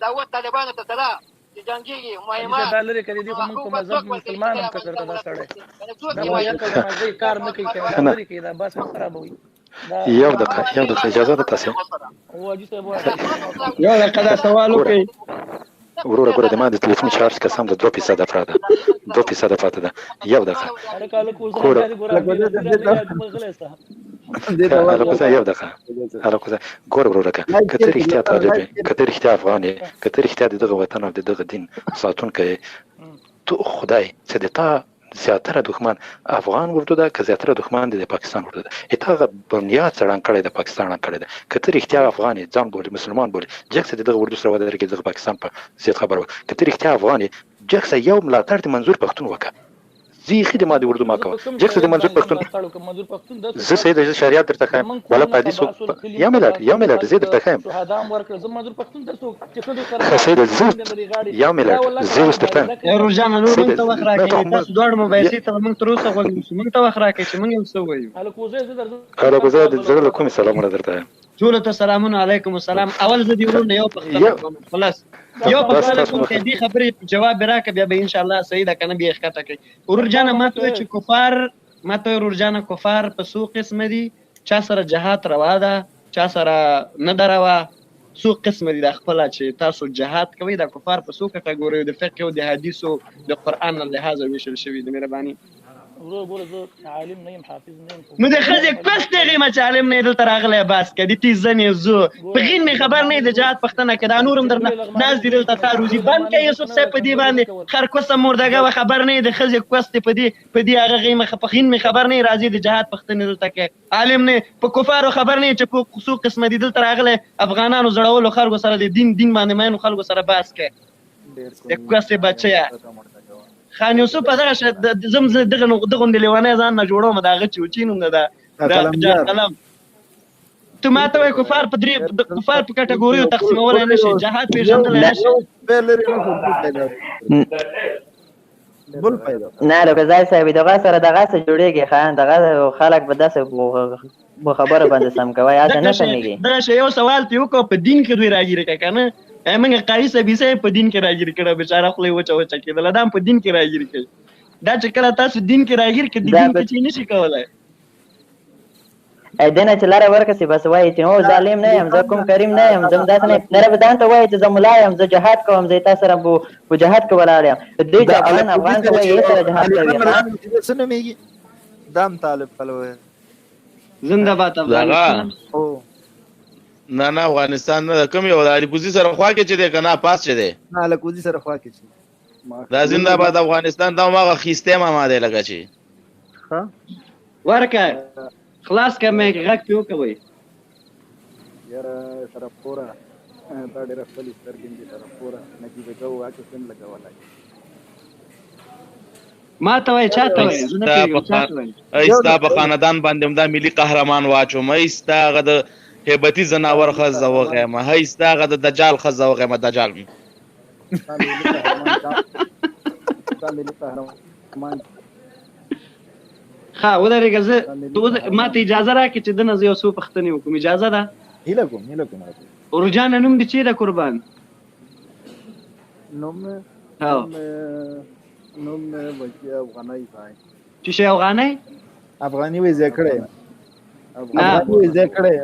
دا وخت طالبانو ته سره چې جنگي مهمه دا لري کړي دي کوم مذهب مسلمان هم څه کړه دا سره دا وایي چې کار نه کوي دا لري کې دا بس خراب وي یو دقیقه اجازه ده تاسو یو دقیقه دا سوال وکړئ وروره ګوره د ما د تلیفون چارج قسم د 2% افراده 2% پاتې ده یو دقیقه یو دقیقه ګوره وروره کته رښتیا طالب کته رښتیا افغان کته رښتیا دغه وطن او دغه دین ساتونکی تو خدای چې د تا زیاتره دښمن افغان ورته ده که زیاتره دښمن د پاکستان ورته ده اته بنیاد څړان کړی د پاکستان کړی ده کته رښتیا افغان ځان بولی مسلمان بولی جکس دغه ورته سره ودرې کې د پاکستان په زیات خبره کته رښتیا افغان جکس یو ملاتړ د منظور پښتون وکړه زی خدمه د اردو ما کو جکس د منظور پښتون زه سید شریعت درته خایم ولا پادي سو یا ملت زید درته خایم شهادام ورکړه زه منظور پښتون درته چې څه سید یا ملت زه واستفهم روزانه نور ته وخت راکړي تاسو دوړ موبایل سي ته موږ تر اوسه غوږ نشو موږ ته وخت راکړي چې موږ یو څه وایو الکوزه د زړه کوم سلامونه درته ټول ته سلامونه علیکم السلام اول زه دی ورونه یو پښتنه خلاص یو پښتنه کوم ته دی خبرې جواب راکړه بیا به ان شاء الله صحیح ده کنه بیا ښکته کوي ورجانه ماته چې کفار ماته ورجانه کفار په سو قسم دي چا سره جهاد روا ده چا سره نه دروا سو قسم دي د خپل چې تاسو جهاد کوي د کفار په سو کټګوري د فقه او د حدیثو د قران له لحاظه ویشل شوی د مهرباني ورو زه عالم نه يم حافظ نه يم نو د خځې کوستغه ما چې عالم نه دلته راغلی بس کدي تیزنې زو بغین می خبر نه د جهاد پښتنه کدا نورم درنه ناز دی دلته تاروزی بند کې یوسف صاحب په دی باندې خر کوسه مردګه خبر نه د خځې کوست په دی هغه غیمه خپخین می خبر نه راځي د جهاد پښتنه دلته کې عالم نه په کفارو خبر نه چې په خصوص قسم دي دلته راغلی افغانانو زړولو خلکو سره د دین باندې مېنو خلکو سره باس کې د کوسه بچیا خان یوسف په دغه زمزه دغه لیوانه ځان نه جوړوم دغه چوچینوم نه دا قلم ته ماته وایې کفار په کټګوریو تقسیمولی نه شي جهاد پېژندلی نه شي بل پیدا نه لکه ځای صاحب دغه سره جوړېږي خان دغه خلک به داسې خبره باندې سم کوي هسې نه سمېږي دغه شی یو سوال ترې وکړو په دین کې دوی راګیرې کړه که نه موږ قاري صاحب یې په دین کې راګیرې کړه بېچاره خوله یې وچه کېدله دا هم په دین کې راګیرې کړي دا چې کله تاسو دین کې راګیر کړي د دین کې چې نه شي کولی دینه چې لاره ورکړي بس وایي چې نو ظالم نه یم زه کوم کریم نه یم زه داسې نه لره به ځان ته وایي چې زه ملا یم زه جهاد کوم زه تا سره په جهاد کې ولاړ یم دوی چې افغان ته وایي سره جهاد کوي څه نومېږي دا هم طالب پلوی زنده باد افغانستان نه افغانستان نه کوم یو د الیکوزي سره خوا کې چې دی که نه پاس چې دی نه الیکوزي سره خوا کې چې دا زنده باد افغانستان دا هماغه خیستی ماما دی لکه چې ورکه خلاص که مې غږ پې وکوئ یاره شرفخوره تا ډېره ښکلې سترګې دي شرفخوره نجیب جو واکې سم لګولی ما ته وایي چا ته وایي زه نه پوهېږم چا ته وایي ستا په خاندان باندې هم دا ملي قهرمان واچوم هی ستا هغه د هیبتي ځناور ښځه وغیم هی ستا هغه د دجال ښځه وغیم دجال ښه ودرېږه زه ما ته اجازه راکړې چې دنه زه یو څو پوښتنې وکړم اجازه ده هیله کوم اورجانه نوم دې چیرې قربان نوم بچی افغانۍ ځای چې شی افغانۍ افغاني وې ځای کړی افغاني وې ځای کړی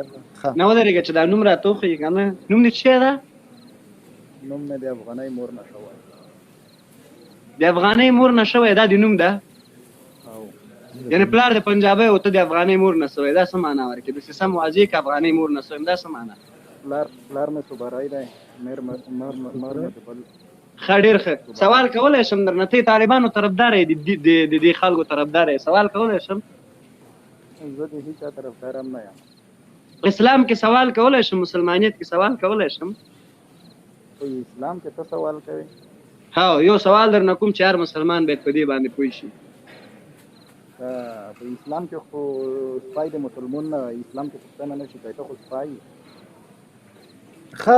نه ودرېږه چې دا نوم راته وښیي که نه نوم دې څه ده نوم مې د افغانۍ مور نه شوی د افغانۍ مور نه شوی دا د نوم ده یعنې پلار د پنجابۍ او ته د افغانۍ مور نه شوی دا څه معنا ورکړي داسې سم واضح که افغانۍ مور نه شوی دا څه معنا پلار مې صوبرای دی مور مې بل ښه ډېر ښه سوال کولی شم درنه ته طالبانو طرفدار یې د دې خلکو طرفدار یې سوال کولی شم زه د هېچا طرفدار هم نه یم اسلام کې سوال کولی شم مسلمانیت کې سوال کولی شم په اسلام کې ته سوال کوې ها یو سوال درنه کوم چې هر مسلمان باید په دې باندې پوه شي په اسلام کې خو سپای د مسلمون نه اسلام کې پوښتنه نه شي کولی ته خو سپای ښه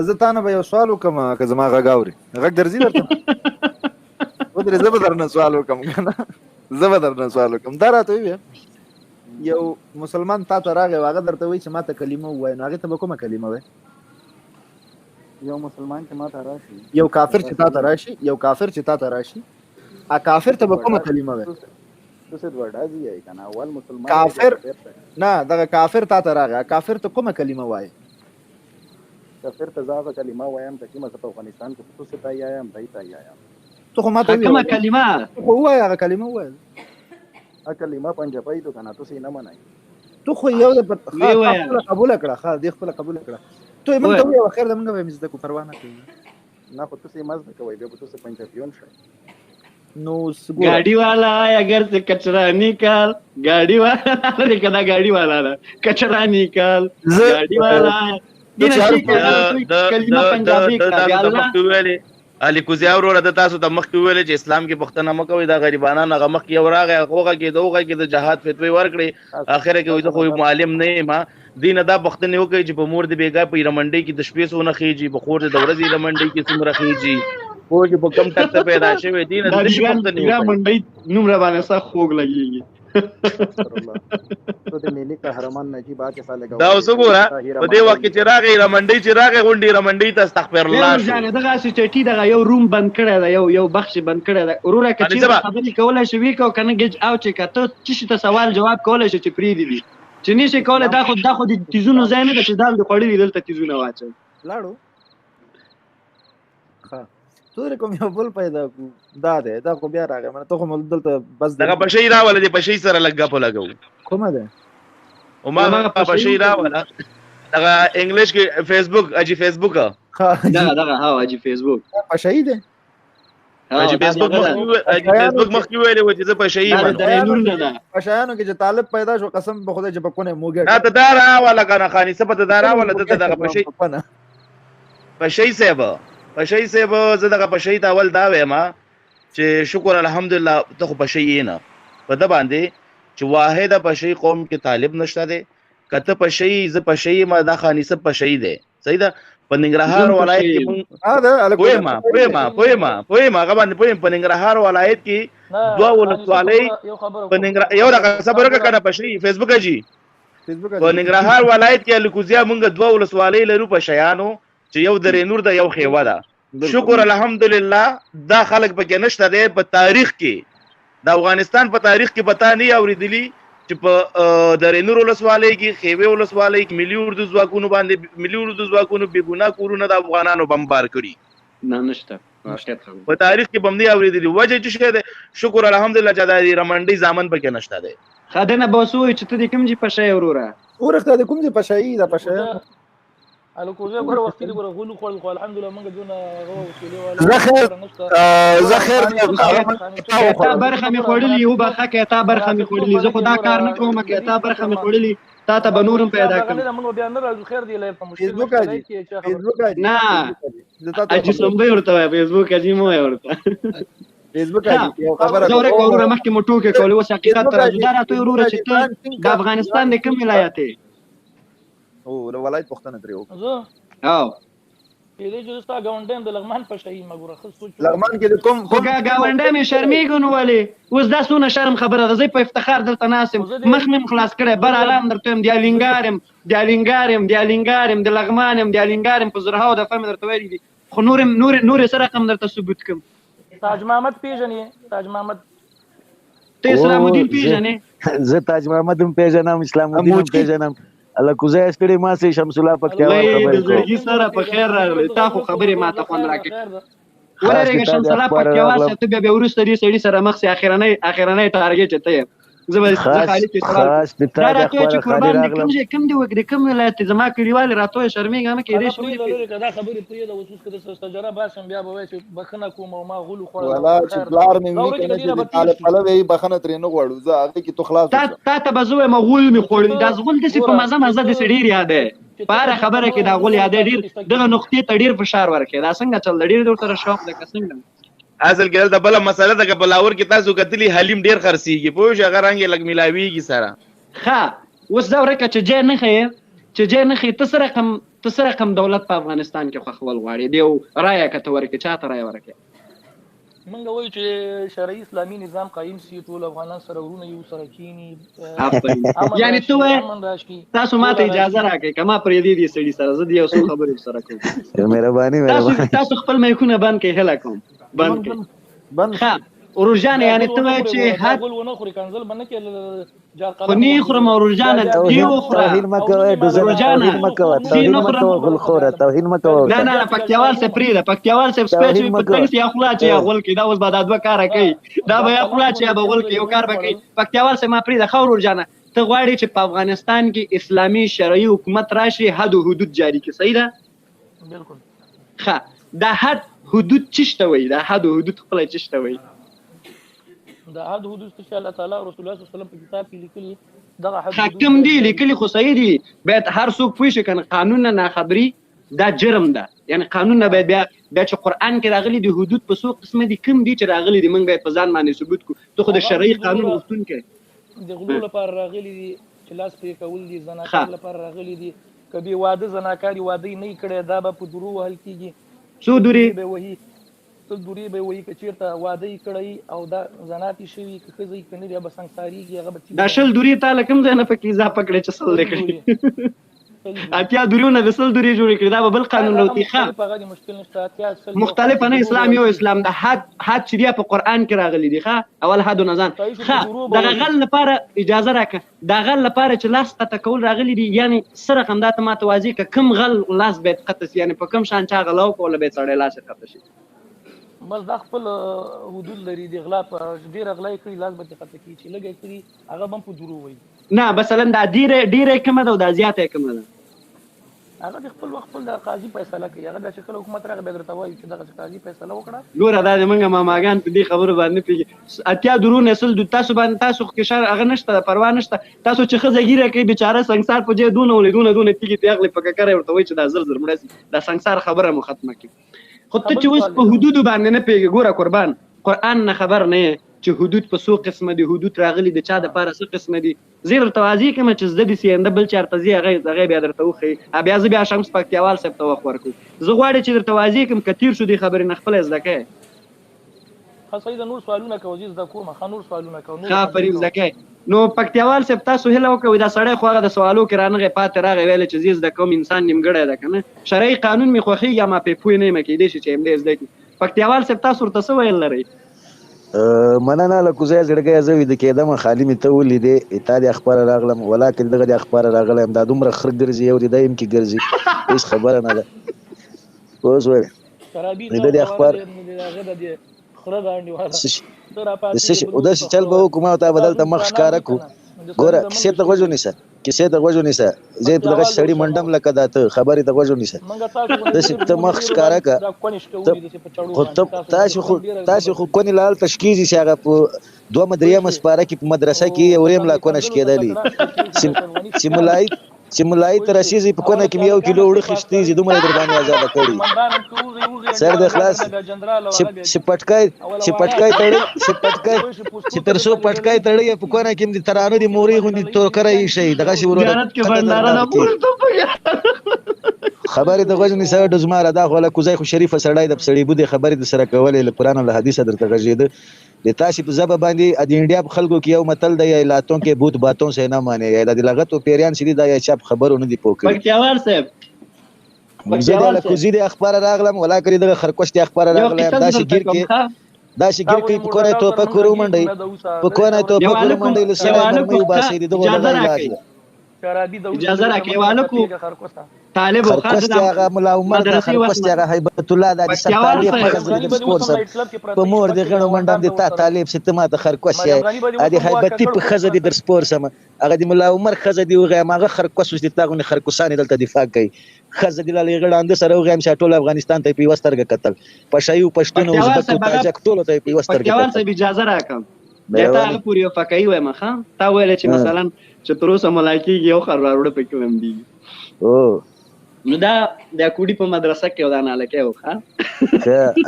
زه تا نه به یو سوال وکړم که زما غږ اورې غږ درځي درته ودرې زه به درنه سوال وکړم که نه زه به درنه سوال وکړم دا راته ووایه یو مسلمان تا ته راغی او هغه درته وایي چې ما ته کلمه ووایه نو هغې ته به کومه کلمه وایې یو مسلمان چې ما ته راشي یو کافر چې تا ته راشي یو کافر چې تا ته راشي کافر ته به کومه کلمه وایې کافر نه دغه کافر تا ته راغی کافر ته کومه کلمه وایې کافر ته زه هغه کلمه وایم چې کومه زه په افغانستان کې تو څه ته یې یم دی ته یې یم ته خو ما ته کومه کلمه خو ووایه هغه کلمه ووایه هغه کلمه پنجابۍ ده که نه تاسې یې نه منئ تو خو یو خپله قبوله کړه ښه دې خپله قبوله کړه تو یې موږ ته ووایه خیر ده موږ به یې زده کړو پروا نه کوي نه خو تاسې یې مه زده کوئ بیا به تاسې پنجابیون شئ نو गाड़ी वाला अगर से कचरा निकाल गाड़ी वाला अरे कदा गाड़ी वाला ना कचरा निकाल गाड़ी वाला الیکوزي وروره د تاسو ته مخکې وویلې چې اسلام کې پوښتنه مه کوئ دا غریبانان هغه مخکې یو راغی هغه کې د جهاد فتوی ورکړې اخره کې وایي زه خو معلم نه یم دې نه دا پوښتنې وکړئ چې په مور د بېګا په ایرمنډۍ کې د شپې څونه خېږي په خور د ورځې ایرمنډۍ کې څومره خېږي خو چې په کم ټک ته پیدا شوی دي نه منډۍ نوم را باندې سخت خوږ لګېږي دا اوس وګوره په دې وخت کې چې راغی رمنډۍ چې راغی غونډې رمنډۍ ته استغفر الله دغه هسې چټي دغه یو روم بند کړی ده یو بخش بند کړی ده وروره که چېرې خبرې کولی شي وي که نه ګج او چې که ته څه شي ته سوال جواب کولی شي چې پرېږدي دي چې نه شي کولی دا خو د تیزونو ځای نه ده چې دال دې خوړلي دلته تیزونه واچوي لاړو تورې کوم یو بل پیدا کړو دا دی دا خو بیا راغی منه ته خو دلته بس دغه پشۍ راوله دې پشۍ سره لږ ګپ ولګوو کومه ده هماغه پشۍ راوله دغه انګلیش کې فیسبوک اجي فیسبوک دغه ها اجي فیسبوک پشۍ ده اجي فیسبوک مخکې ویلې و چې زه پشۍ یم پشیانو کې چې طالب پیدا شو قسم به خدای چې په کونه موږ دا ته دا راوله که نه خاني څه پته دا راوله دته دغه پشۍ صاحب پشۍ صاحب زه دغه پشۍ ته اول دا وایم چې شکر الحمدلله ته خو پشۍ یې نه په ده باندې چې واحده پشۍ قوم کې طالب نشته دی کته پشي ز پشي ما دا خانیسه پشي ده صحیح ده په ننګرهار ولایت کې پوهما غوښنه په ننګرهار ولایت کې دوه ولسوالۍ په ننګرهار یو رقم صبر وکړه پشي فیسبوک جی په ننګرهار ولایت کې الکوزیا مونږ دوه ولسوالۍ لرو په شیانو چې یو درې نور ده یو خیوه ده شکر الحمدلله دا خلک پکې نشته دی په تاریخ کې د افغانستان په تاریخ کې پتا نه اوریدلی چې په درې نور ولسوالۍ کې خیوه ولسوالۍ کې ملي اردو ځواکونو بې ګناه کورونه د افغانانو بمبار کړي نه نشته په تاریخ کې بم نه اوریدلی وجه چې شه ده شکر الحمدلله چې د رمنډي ځامن پکې نشته دی خدانه بوسوي چې ته د کوم جی پښه وروره ورخته د کوم جی پښه دا پښه الکوزه ګور وخت دی ګور غولو خو الحمدلله موږ دونه غو وسیله ولا زخر تا برخه می خوړلی یو برخه کې تا برخه می خوړلی زه خدا کار نه کوم کې تا برخه می خوړلی تا ته بنورم پیدا کړم موږ بیا نه راځو خیر دی لای په فیسبوک نه اجي سم به ورته فیسبوک اجي مو ورته فیسبوک یو خبره زوره کوره مخکې موټو کې کول وس حقیقت تر دا راته وروره چې ته د افغانستان د کوم ولایت او ولایت پښتنه ترې زه او دې چې ستا ګاونډین د لغمان په شي مګوره خو سوچ لغمان کې کوم ګاونډی مې شرمېږي نو ولې اوس دا سونه شرم خبره ده زه په افتخار دلته ناسم مخ مې خلاص کړی بر علام درته یم دیالینګارم د لغمانم دیالینګارم په زرهاو د فهم درته ویلي دي خو نور سره رقم درته ثبوت کوم تاج محمد پیژنې تاج محمد ته اسلام الدین پیژنې زه تاج محمد هم پیژنم اسلام الدین هم پیژنم الکوزه استړي ما سي شمس الله پکې وای د زړګي سره په خیر راغلی تا خو خبرې ما ته خوند راکړي ولرې شمس الله پکې واسه ته بیا ورسته دې سړي سره مخ سي اخرنۍ ټارګټ ته زه خالي کې خاص پتا د خبره خالي راغلم کوم دی وګړي کوم ولایت زما کلیوال راتوي شرمېږم کې دې شو دا خبرې پرې د وسوس کې د سجره باسم بیا به چې بخنه کوم او ما غلو خور ولا چې بلار مې وی کنه چې طالب طلبه بخنه ترې نه غواړو زه هغه کې تو خلاص تا ته بزوې مغول می خوړ د ازغول د په مزه د سړي یاده پاره خبره کې دا غول یاده ډیر دغه نقطې ته ډیر فشار ورکړي دا څنګه چل ډیر تر شوق د کسنګ اصل کې دا بل مسله ده چې بلاور کې تاسو کتلی حلیم ډیر خرسيږي پوه شو هغه رنګ لګ ملاويږي سره ها اوس دا ورکه چې جې نه خې تسره کم دولت په افغانستان کې خو غواړي دی رايه کته ورکه چاته رايه ورکه منګ وای چې شرعي اسلامي نظام قائم شي ټول افغانان سره ورونه یو سره کینی یعنی ته تاسو ماته اجازه راکړئ کما پرې دي سړي سره زه یو څه خبرې سره کوم مهرباني تاسو خپل مایکونه بند کړئ هله کوم بند ها ورجان یعنی ته چې حد ونه خوري کنزل باندې کې خني خرم ورجان دیو خره توهین مکوې توهین مکوې توهین مکوې نه پکتیوال سے پریده پکتیوال سے سپیشل پکتنګ یا خلا چې غول کې دا اوس بعد ادو کار کوي دا به خلا چې به غول کې یو کار وکړي پکتیوال سے ما پریده خور ورجان ته غواړي چې په افغانستان کې اسلامي شرعي حکومت راشي حد او حدود جاری کړي صحیح ده بالکل ښه دا حد حدود چشته وي دا حد او حدود خپل چشته وي دا حد حدود چې الله تعالی او رسول الله صلی الله علیه وسلم په کتاب کې لیکلي دا حد حکم دی لیکلي خو صحیح دی باید هر څوک پوه شي کنه قانون نه خبري دا جرم ده یعنی قانون نه باید بیا چې قران کې راغلي دی حدود په څو قسمه دي کوم دي چې راغلي دي موږ باید په ځان باندې ثبوت کو ته خو د شرعي قانون غوښتون کې د غلو لپاره راغلي دي چې لاس پرې کول دي زناکار لپاره راغلي دي کبي واده زناکاری واده نه کړي دا به په درو وهل کیږي څو دوری به وਹੀ دوری به وਹੀ کچیرته واده کړي او دا زناتی شوی کخزي کني یا بسنګساريږي هغه بچي دا شل دوری تعالی کوم ځای نه پکې اضافه کړي چې سل لیکړي اتیا دوریونه د سل دوری جوړ کړي دا بل قانون لوتي ښه مختلف نه اسلام یو اسلام د حد چې دی په قران کې راغلي دي ښه اول حد نزان ښه د غل لپاره اجازه راکړه د غل لپاره چې لاس قطه کول راغلي دي یعنی سره کوم داته ما توازی کوم غل لاس به قطه یعنی په کوم شان چا غلو کوله به سړی لاس قطه شي بس دا خپل حدود لري د غلا په ډیر غلا کوي لاس به قطه کی چې لګي کړی هغه بم په درو وای نه مثلا دا ډیره کومه ده او دا زیاته کومه ده هغه خپل وخت خپل د قاضي فیصله کوي هغه د شکل حکومت راغی به درته وایي چې دغه قاضي فیصله وکړه ګوره دا موږ ماګان په دې خبره باندې پیږي اتیا درو نسل د تاسو باندې تاسو کې شر هغه نشته پروا نشته تاسو چې خزګیره کوي بیچاره سنگسار په دې دونه تیږي تیغلی پکې کوي ورته وایي چې دا زر مړ شي دا سنگسار خبره مو ختمه کی خو ته چې اوس په حدود باندې نه پیږي ګوره قربان قران نه خبر نه چې حدود په څو قسمه دي، حدود راغلي د چا دپاره څه قسمه دي. زه یې درته واضح کړم چې زده دي سینده بل چېرته ځي هغه بیا درته وښیي. بیا زه بیا شمس پکتیاوال صاحب ته وخت ورکړو. زه غواړم چې درته واضح کړم که تېر شو دې خبرې نه خپله زده کوئ. ښه صحیح ده، نور سوالونه کوه زه زده کوم. ښه نور سوالونه کوه. ښه فرید زده کوئ. نو پکتیاوال صاحب تاسو هیله وکړئ دا سړی خو هغه د سوالو کې رانغی پاتې راغی ویلی چې زه زده کوم انسان نیمګړی ده که نه شرعي قانون مې خوښېږي اما پرې پوه نه یم کیدای شي چې همدې زده کړي. پکتیاوال صاحب تاسو ورته څه ویل لرئ؟ مننه له کوزی زړګی زه ویده کېدم خالي مې ته ولیدې تا دې اخباره راغلم ولاکن دغه دې اخباره راغلی دا دومره خره ګرځي یو دې دا یم کې ګرځي هېڅ خبره نه ده. اوس وایي د دې اخبار داسې چل به وکړو ما ته به دلته مخ ښکاره کړو. ګوره کیسې ته غوږ ونیسه کیسې ته غوږ ونیسه زه دغه سړي منډم لکه دا ته خبرې ته غوږ ونیسه داسې ته مخ ښکاره کړه خو تاسو خو کونې له هلته شکېږي چې هغه په 2 سپاره کې په مدرسه کې یو ریم لا کونه شکېدلي چې ملایي ته رسېږي په کونه کې مې 1 کیلو اوړه خېشتېږي دومره یې در باندې ازاده کړي سر د خلاص چې پټکای تړي چې تر څو پټکای تړي په کونه کې د ترانو د مورې غوندې تورکره یې شي دغه شي وروره خبرې د غوږ نیسه ډزماره دا خو له کوزی خو شریفه سړی د سړي بودې خبرې د سره کولې له قرآن او له حدیثه درته غږېده د تاسې په ژبه باندې د انډیا په خلکو کې یو متل دی یا لاتون کې بوت باتون سے نه مانې یا د لغت او پیریان چې دي دا یا چپ خبرو نه دي پوه کړي. پکتیاوال صاحب زه د کوزي د اخبار راغلم ولا کړی دغه خرکوش د اخبار راغلم داسې ګیر کې په کونه ټوپک ورومنډئ په کونه ټوپک ورومنډئ له سړی مرمۍ وباسئ د دغو دغه علاج ده. اجازه راکړئ والکو طالب او خرکوش دی هغه ملا عمر ده خرکوش دی هغه هیبت الله ده د سرطاني په خزر د سپورټ په مور د غنو منډم د تا طالب ستما د خرکوش یې ادي هیبتي په خزر د سپورټ سم هغه د ملا عمر خزر دی هغه ماغه خرکوش د تاغونه خرکوسان دلته دفاع کوي خزر د لږ غړاند سره هغه هم شټول افغانستان ته پیوسترګه قتل پښایو پښتون او ازبک تاجک ټول ته پیوسترګه پکتیاوال صاحب اجازه راکم دا هغه پوری فقای وایم ښه تا ویل چې مثلا چې تر اوسه ملایکیږي یو خر راوړه پکې وم دی نو دا د کوډي په مدرسه کې ودا نه لکه وخه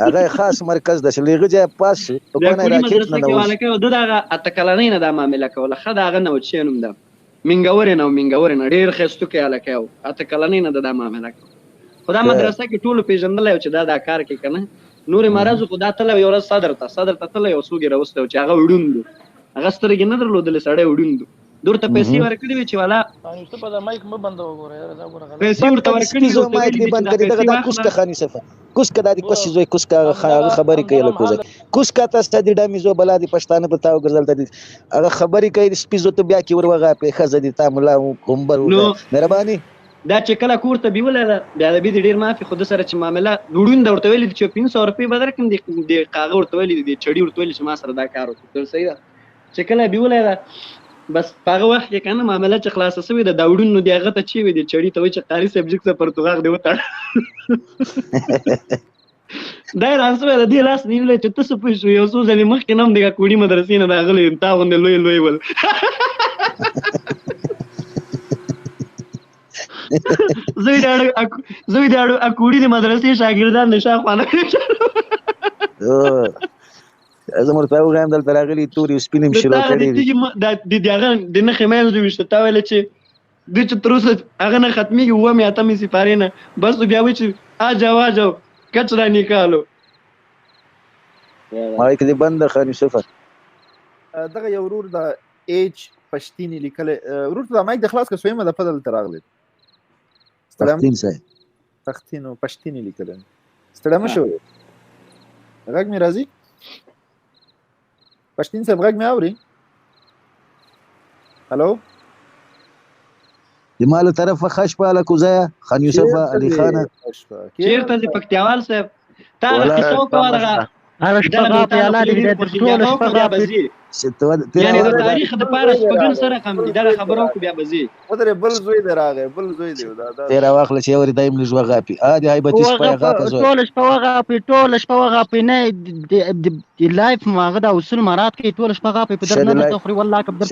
هغه خاص مرکز د شلیغه ځای پاس په کونه راکټ نه نو ولکه دغه اتکلنې نه د معاملې کوله خدای هغه نو چینم ده منګور نه ډیر خستو کې الکه اتکلنې نه د معاملې خدای مدرسه کې ټول پیژندل چې دا کار کوي کنه نور مرز خدا تعالی یو ورځ صدر ته تعالی یو سوګي راوستو چې هغه وډوند هغه سترګې نه درلودل سړی وډوند دورته پیسې ورکړې وي چې والا تاسو په دا مایک م بند وګورئ یاره دا ګوره پیسې ورته ورکړې زو مایک دی بند کړی دغه کوس کا خاني صفه کوس کا د کوس زوی کوس کا خبرې کوي له کوس کا تاسو د ډامي زو بلا دي پښتانه پتاو ګرځل ته هغه خبرې کوي سپیزو ته بیا کې ورغه په خزه دي تعامل کومبر مهرباني دا چې کله کور ته بیوله بیا د بي ډیر مافي خود سره چې معاملې وډون د ورته ویل چې 500 روپۍ بدر کوم دي کاغه ورته ویل دي چړي ورته ویل چې ما سره دا کار وکړ صحیح ده چې کله بیوله بس هغه وخت کې کنه معاملې چې خلاصه شوې د داوډون نو دی هغه ته چی وي د چړي ته وي چې قاری سبجیکټ څخه پرتګال دی وته دا رانسوي د دې لاس نیولې چې تاسو په شو یو څو ځلې مخکې نم دغه کوډي مدرسې نه راغلي تا غوندې لوی ول زوی دا کوډي د مدرسې شاګردان نشه خوانه زموږ په وګړم دلته راغلي توري سپینم شروع کړي د دغه د نه خمه د وشته تا ویل چې د چې تر اوسه هغه نه ختميږي و مې اته مې سپارې نه بس بیا و چې اجاواجو کچرا نکالو مایک دې بند خاني صفر دغه یو ورور د ایچ پښتینی لیکل ورور د مایک د خلاص کې سویمه د فضل تراغلی پښتینو پښتینی لیکل ستړم شو غږ مې راځي پښتين صاحب غږ مې اوري الو د مالو طرف خش په کوزایا خان یوسف علي خان چیرته د پکتیاوال صاحب تا څو کوله هغه شپه په اعلی دې د ټول شپه بزي یعنی د تاریخ د پارس په سره کوم دي دا خبرو کو بیا بزي ودره بل زوی دراغه بل زوی دی دا تیرا واخل چې ور دایم لږ وغاپي ادي هیبتي شپه غاپي ټول شپه وغاپي نه د لایف ماغه د اصول مراد کې ټول شپه غاپي په درنه تخري والله کبدر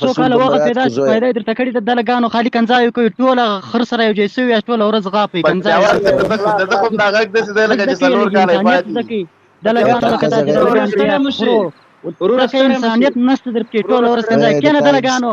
څو کله وخت پیدا پیدا درته کړی د لګانو خالي کنځای کوي ټول خر سره یو جیسوي ټول ورځ غاپي کنځای د کوم دا غږ د لګا چې څلور کاله پاتې د لګانو کدا انسانیت نشته در کې ټول ورځ کنځای کینه دلګانو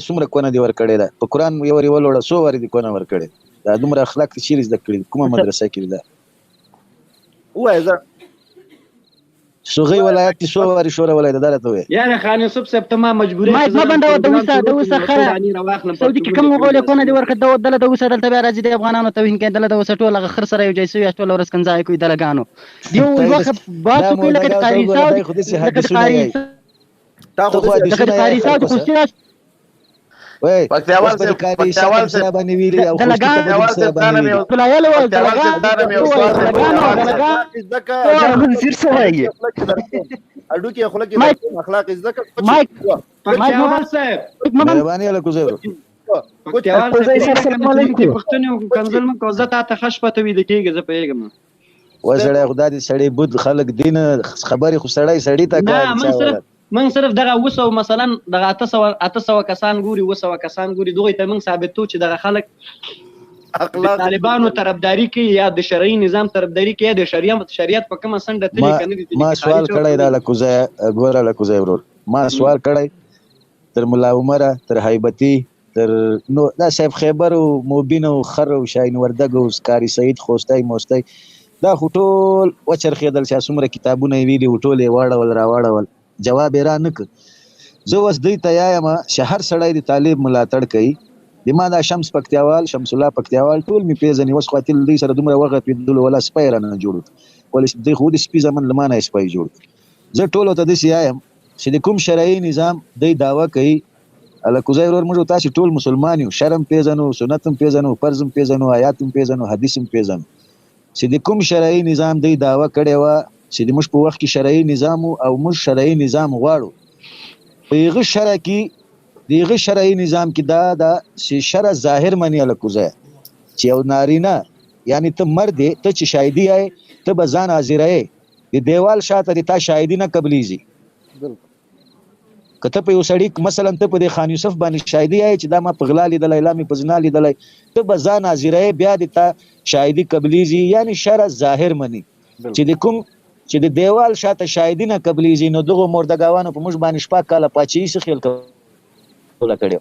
څومره کونه دی ورکړې ده په قرآن یو ولوړه څو وارې دي کونه ورکړې دا دومره اخلاق چیرې زده کړي کومه مدرسه کې ده وایه سوغي ولایت کې څو وارې شوره ولایت ده راته وایه یاره خان یوسف صاحب ته ما مجبورې ما بنده د اوسه خره سعودي کې کوم وګولې کونه دی ورکړه دله د اوسه دلته بیا راځي د افغانانو توهین کوي دله د اوسه ټول خر سره یو ځای سوي ټول ورځ کنځای کوي دلګانو دیو وخت باسو کې لکه قاری صاحب وای پکتیاوال سے باندې ویلي او پکتیاوال سے دانه مې اډو کې خلک اخلاق ذکر پکتیاوال صاحب مهرباني علیکم زه پکتیاوال صاحب پښتنو کنزل من کوزه ته خش پته وی دکېږي زه پیګم وزړی خدای دې سړی بود خلک دین خبرې خو سړی ته کوي من صرف دغه وسو مثلا دغه 800 کسان ګوري 200 کسان ګوري دوی ته من ثابتو چې دغه خلک اخلاق طالبانو طرفداري کوي یا د شرعي نظام طرفداري کوي یا د شریعت په کومه سنډه تللی کنه دي ما سوال کړی دا لکوزه ګوره لکوزه ورور ما سوال کړی تر مولا عمر تر حیبتی تر نو دا صاحب خیبر او موبین او خر او شاین وردګ او کاری سعید خوستای موستای دا ټول وچرخېدل چې څومره کتابونه ویلي ټول یې واړول راواړول جواب را نک زه اوس دوی ته یایم شهر سړی د طالب ملاتړ کوي د ما دا شمس پکتیاوال شمس الله پکتیاوال ټول می پیژني اوس خاطر دوی سره دومره وخت پیدل ولا سپیر نه جوړ ولې دوی خو د سپی زمن لمانه سپی جوړ زه ټول ته د سیایم چې د کوم شرعي نظام دوی داوا کوي الکوزای ورور موږ تاسو ټول مسلمان یو شرم پیژنو سنتم پیژنو فرضم پیژنو آیاتم پیژنو حدیثم پیژنو چې د کوم شرعي نظام دوی داوا کړي و چې د موږ په وخت کې شرعي نظام او موږ شرعي نظام غواړو په هغه شرع کې دغه شرعي نظام کې دا چې شرع ظاهر معنی الکوزه چې یو نارینه یعنی ته مرد ته چې شاهدی آئے ته بزان حاضر آئے د دیوال شاته د تا شاهدی نه قبلیږي کته په یو سړی مثلا ته په خان یوسف باندې شاهدی آئے چې دا ما په غلا لیدل اعلان په زنا لیدل ته بزان حاضر آئے بیا د تا شاهدی قبلیږي یعنی شرع ظاهر معنی چې د کوم چې د دیوال شاته شاهدی نه قبلیږي نو دغه مردګاوانو په موږ باندې شپه کاله پاچی څه خیال کوله کړو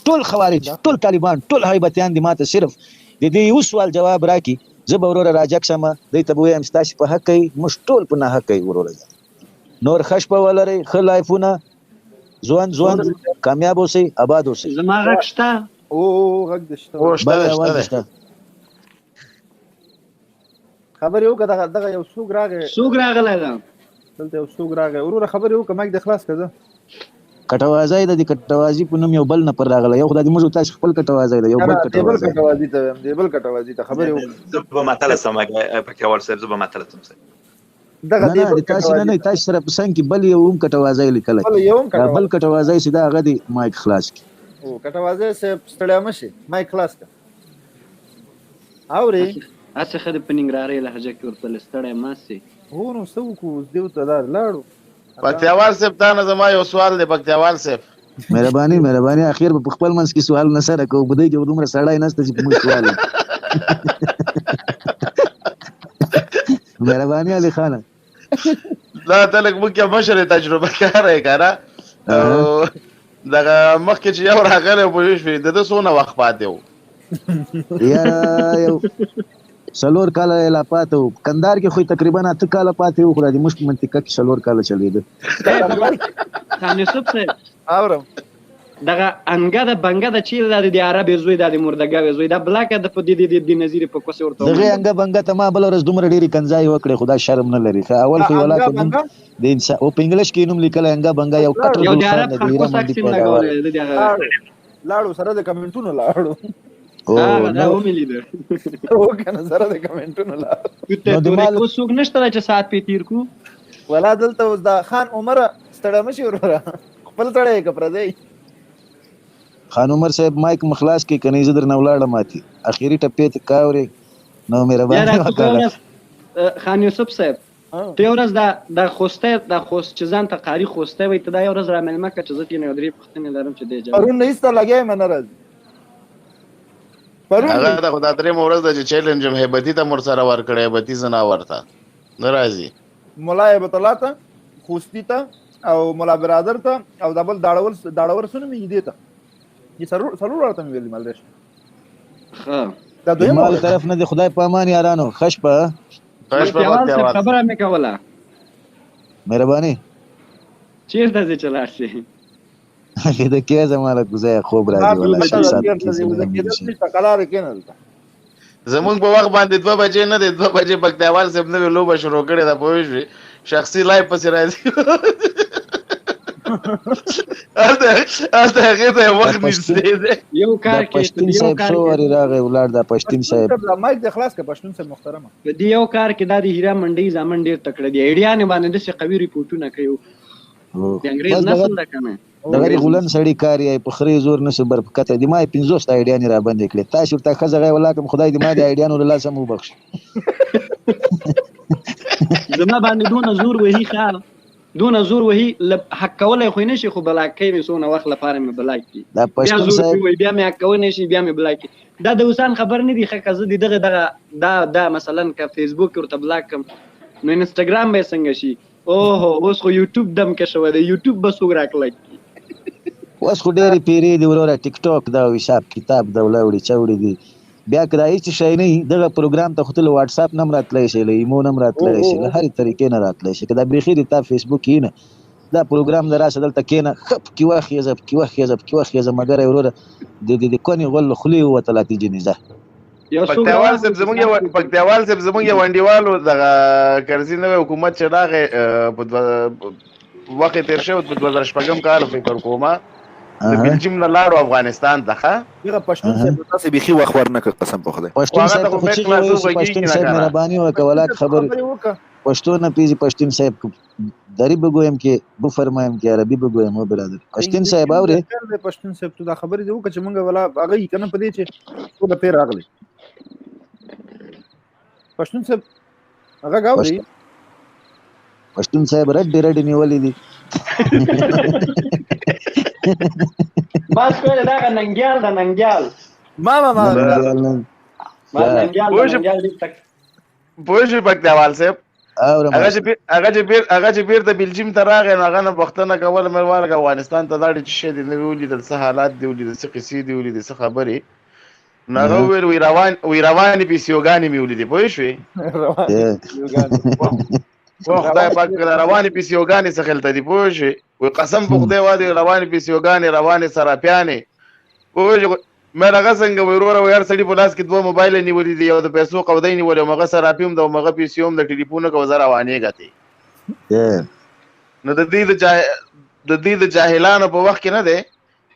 ټول خوارج ټول طالبان ټول هیبتيان دي ماته صرف د دې یو سوال جواب راکړي زه به وروره راجک سم دوی ته وایم ستاسو په حق کوي موږ ټول په نه حق کوي وروره نور خش په ولري خلایفونه ځوان کامیاب اوسئ آباد اوسئ زما غږ شته او غږ دشته خبر یو کده دغه یو سوق راغلی دا دلته یو سوق راغی وروره خبر یو کمک د خلاص کړه کټوازی د کټوازی په نوم یو بل نه پر راغلی یو خدای دې موږ تاسو خپل کټوازی دی یو بل کټوازی ته خبر یو زه ماتله سم پکتیاوال صاحب زه ماتله سم دغه دې تاسو نه تاسو سره په څنګه کې بل یو کټوازی لیکل بل کټوازی سیده هغه دی مایک خلاص کی او کټوازی سه ستړیا مشي مایک خلاص کا اوري اڅه خد پننګراري لهجه کې ورته ستړیا ماسي هو نو څه کو دیو ته دار لاړو پکتیاوال صاحب تا نه زما یو سوال دی پکتیاوال صاحب مهرباني اخیر په خپل منځ کې سوال نه سره کو بده کې دومره سړای نهسته چې موږ سوال مهرباني علي خان دا تلک مکه مشره تجربه کاره کنه دغه مخکې چې یو راغلی په شوي د څونه وخت پاتې و یو سلور کاله لا پاتې و کندهار کې خو تقریبا 8 کاله پاتې و خو د مشک منطقه کې سلور کاله چلیده خان یوسف صاحب اورم دغه انګه د بنګه د چیل د عربي زوی د مردګاوي زوی د بلاک د په دې نظیر په کوسه ورته دغه انګه بنګه ته ما بل ورځ دومره ډیری کنځای وکړي خدا شرم نه لري اول خو ولا کوم د انسان او په انګلیش کې نوم لیکل انګه بنګه یو کټر یو د عرب خلکو ساکسین لګول دی لاړو سره د کمنټونو لاړو دا وملی ده او کنه سره د کمنټونو لاړو نو د مال وسوګ نشته چې سات په تیر کو ولا دلته اوس دا خان عمر ستړی مشي وروره خپل تړی کپره دی خان عمر صاحب مایک مخلاص کې کني زدر نه ولاړه ماتي اخیری ټپې ته کاوري نو مهرباني وکړه خان یوسف صاحب ته یو ورځ دا خوسته چې ځان ته قاري خوسته وي ته دا یو ورځ را مېلمه کړه چې زه ترې نه 3 پوښتنې لرم چې دی جواب پرون نه ایسته لګیا یم نه راځي پرون هغه د خدای درې مورز د چیلنج هم هیبتی ته مر سره ور کړی هیبتی زنا ورته ناراضي مولا هیبت الله ته خوستی ته او مولا برادر ته او دبل داړور سونه مې دې ته یہ سرور ورته مې ویل مالش ها دا دوی مال طرف نه د خدای په امان یارانو خش په خبره مې کوله مهرباني چیرته ځې چې لاړ شې د کې زماله ګزای خوب راځي ولا شي زمونږ په وخت باندې 2 بجې نه دی 2 بجې بکتیوال صاحب نوې لوبه شروع کړې ده پوه شوې شخصي لایف پسې راځي هلته هغې ته وخت نږدې دی یو کار کې پښتون صاحب څو وارې راغی ولاړ دا پښتون صاحب مایک د خلاص که پښتون صاحب محترمه په دې یو کار کې دا د هیرا منډۍ زامن ډېر تکړه دي ایډیانې باندې داسې قوي ریپورټونه کوي د انګریز نسل ده که نه دغه غولن سړی کار یې په خري زور نشي بر کته د ما 50 ایډیانې را باندې کړې تاسو ته خزغه ولاکم خدای دې ما د ایډیانو له لاسه مو بخښ زما باندې دونه زور وهي حق کولای خو نه شي خو بلاک کوي مې سونه وخت لپاره مې بلاک کی دا پښتون صاحب بیا مې حق کولای شي بیا مې بلاک کی دا د وسان خبر نه دی خکه زه دغه دا مثلا ک فیسبوک ورته بلاک کم نو انستګرام به څنګه شي اوه اوس خو یوټیوب دم کې شو دی یوټیوب بس وګراکلای اوس خو ډېرې پیری دی وروره ټیک ټاک دا حساب کتاب دا ولاوړي چوړي دي بیا کدای چې شي نه دغه پروګرام ته خپل واتس اپ نمبر راتلای شي له ایمو نمبر راتلای شي له هر طریقې نه راتلای شي کدا بریخي دی تا فیسبوک نه دا پروګرام دراشه دلته کېنه خپ کی واخ یزب مګر وروره د کونی غل خلی وته لاتی جنیزه پکتیوال صاحب زمونږ یو انډیوالو دغه کرزي نوې حکومت چې راغی په وخت تیر شوی په 2014 کال فکر کومه د بلجیم نه لاړو افغانستان ته دغه پښتون صاحب تاسو بيخي وخت ورنه قسم په خدای پښتون صاحب مهرباني وکولات خبر پښتون نه پیږي پښتون صاحب دری بګویم کې بو فرمایم کې عربي بګویم او برادر پښتون صاحب اوري پښتون صاحب ته دا خبرې دی وکړه چې مونږ ولا هغه کنه پدې چې ټول پیر راغلي پښتون صاحب هغه غاوري پښتون صاحب رډ نیولې دي بس کوله دا ننګیال ما پوه پکتیوال صاحب هغه چې بیرته بلجیم ته راغی نو هغه نه پوښتنه کوله مې ورغه افغانستان ته لاړې چې شی دی نه ولیدل څه حالات دی ولیدل څه قصې دی ولیدل څه خبرې نو هغه وویل وی روانې پیسیوګانې مې ولیدې پوه شوې خدای پاک روانې پیسیوګانې څه خلته دي پوه شوې وی قسم په خدای وادي روانې پیسیوګانې روانې سراپیانې پوه شوې مې هغه څنګه وی وروره وی هر سړي په لاس کې 2 موبایل نیولي دي یو د پیسو قودۍ نیولې او هغه سراپي هم د هغه پیسې هم د ټلیفون که وزه روانېږه دی نو د دې د جاهلانو په وخت کې نه دی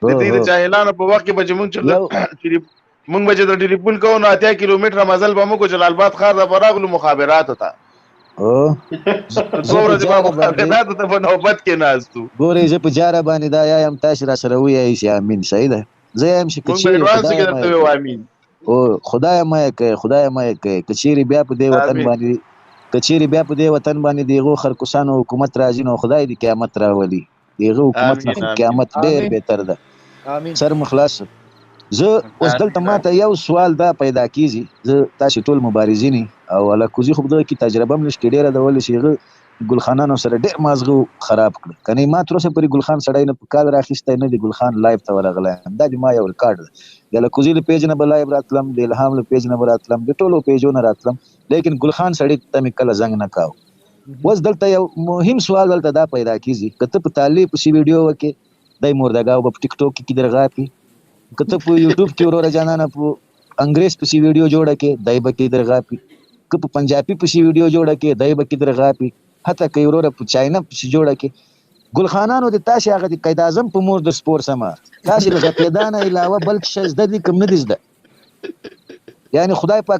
د دې د جاهلانو په وخت کې به چې مونږ به چې د ټلیفون کوو نو 80 کیلومتره مزل به مو کو جلال آباد ښار ته به راغلو مخابراتو ته څو ورځې به مخابراتو ته په نوبت کې ناست وو ګورئ زه په جاره باندې دا یم تاسو را سره ووایئ چې امین صحیح ده زه یم چې خدای مې کچېرې بیا په دې وطن باندې دغه خرکوسانو حکومت راځي نو خدای دې قیامت راولي دغه حکومت نه قیامت ډېر بهتر ده سر مخلاص زه اوس دلته ماته یو سوال دا پیدا کیږي زه تاسو ټول مبارزین او الکوزي خو دغه کی تجربه هم نشته ډیره د ول شي ګلخانانو سره ډېر مازغو خراب کړ کني ما تر اوسه پرې ګلخان سړی نه په کال راخسته نه دی ګلخان لایو ته ورغلی دا د ما یو ریکارډ دی د لکوزي له پیج نه به لایو راتلم د الهام له پیج نه به راتلم د ټولو پیجونو راتلم لیکن ګلخان سړی ته مې کله زنګ نه کاو اوس دلته یو مهم سوال دلته دا پیدا کیږي که ته په طالب پسې ویډیو وکې دای مردګاو په ټیک ټاک کې درغاپي که ته په یوټیوب کې وروره جانانه په انګریز پسې ویډیو جوړه کې دای به کې درغاپي که په پنجابي پسې ویډیو جوړه کې دای به کې درغاپي حتی که وروره په چاینا پسې جوړه کې ګلخانانو د تاسې هغه د قید اعظم په مور د سپور سما تاسې له غپېدا نه علاوه بل څه زده دي کوم نه دي زده یعنی خدای پاک